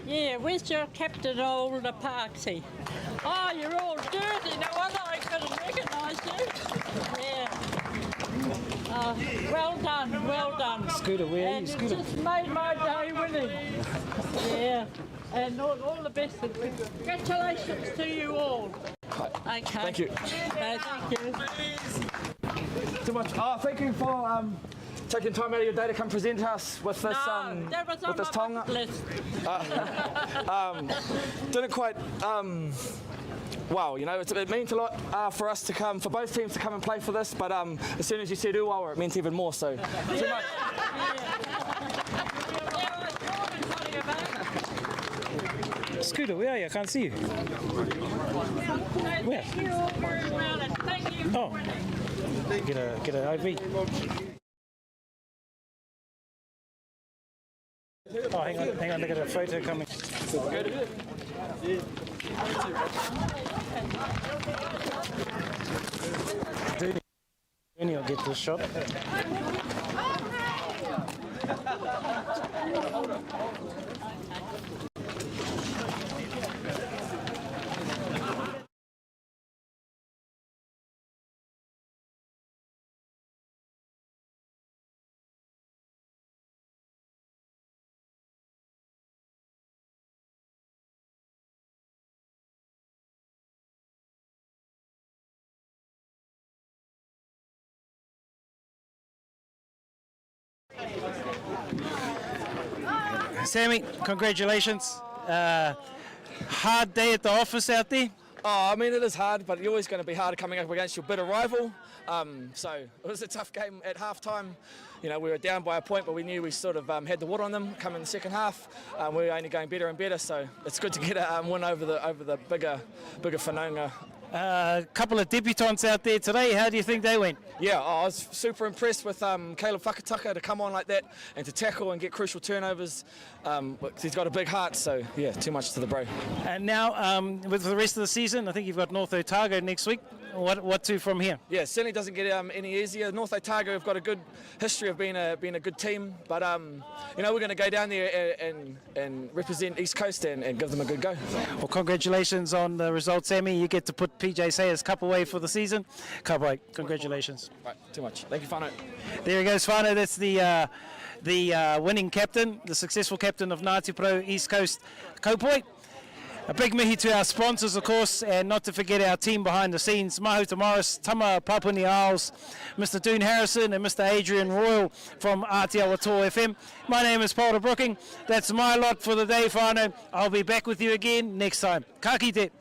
where's your captain, old Parksy? Oh, you're all dirty. No wonder I couldn't recognise you. Yeah. Well done. Scooter, where are you, and Scooter? It just made my day winning. Yeah. And all the best. And congratulations to you all. Okay. Thank you. No, thank you. Too much. Thank you for taking time out of your day to come present us with this That was on with this my tonga. bucket list. Didn't quite. Well, you know, it meant a lot for us to come, for both teams to come and play for this. But as soon as you said Uwawa, it meant even more. So too much. Scooter, where are you? I can't see you. Where? Thank you all very well and thank you for winning. Get a IV. Oh, hang on, look at a photo coming. Dooney will get this shot. Sammy, congratulations. Hard day at the office out there. Oh, I mean, it is hard, but you're always going to be hard coming up against your bitter rival. So it was a tough game at half-time. You know, we were down by a point, but we knew we sort of had the water on them coming in the second half. We were only going better and better, so it's good to get a win over the bigger whananga. A couple of debutants out there today. How do you think they went? Yeah, I was super impressed with Caleb Whakataka to come on like that and to tackle and get crucial turnovers. He's got a big heart, so yeah, too much to the bro. And now, with the rest of the season, I think you've got North Otago next week. What to from here? Yeah, certainly doesn't get any easier. North Otago have got a good history of being a good team, but you know, we're going to go down there and represent East Coast and give them a good go. Well, congratulations on the results, Sammy. You get to put PJ Sayers Cup away for the season. Cup away. Congratulations. Right, too much. Thank you, Whānau. There he goes, Whānau. That's the winning captain, the successful captain of Ngati Porou East Coast Kaupoi. A big mihi to our sponsors, of course, and not to forget our team behind the scenes, Mahuta Morris, Tama Papuni Isles, Mr. Doon Harrison and Mr. Adrian Royal from Atiawa Toa FM. My name is Porou Brooking. That's my lot for the day, Whānau. I'll be back with you again next time. Ka kite.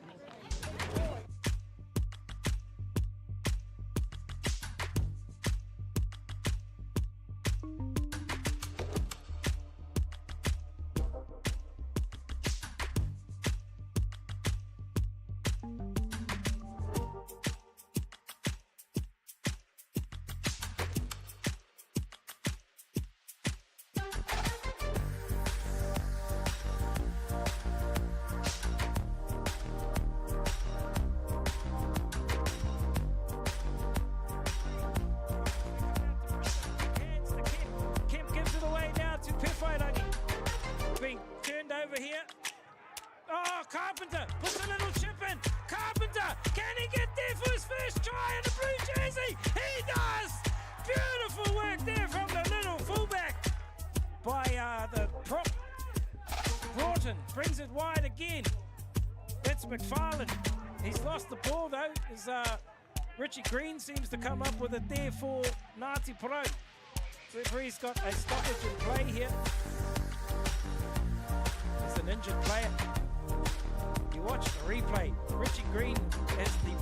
Over here. Oh, Carpenter puts a little chip in. Carpenter, can he get there for his first try in the blue jersey? He does! Beautiful work there from the little fullback by the prop. Broughton brings it wide again. That's McFarlane. He's lost the ball though, as Richie Green seems to come up with it there for Ngati Porou. Referee's got a stoppage in play here. An injured player. You watch the replay. Richie Green is the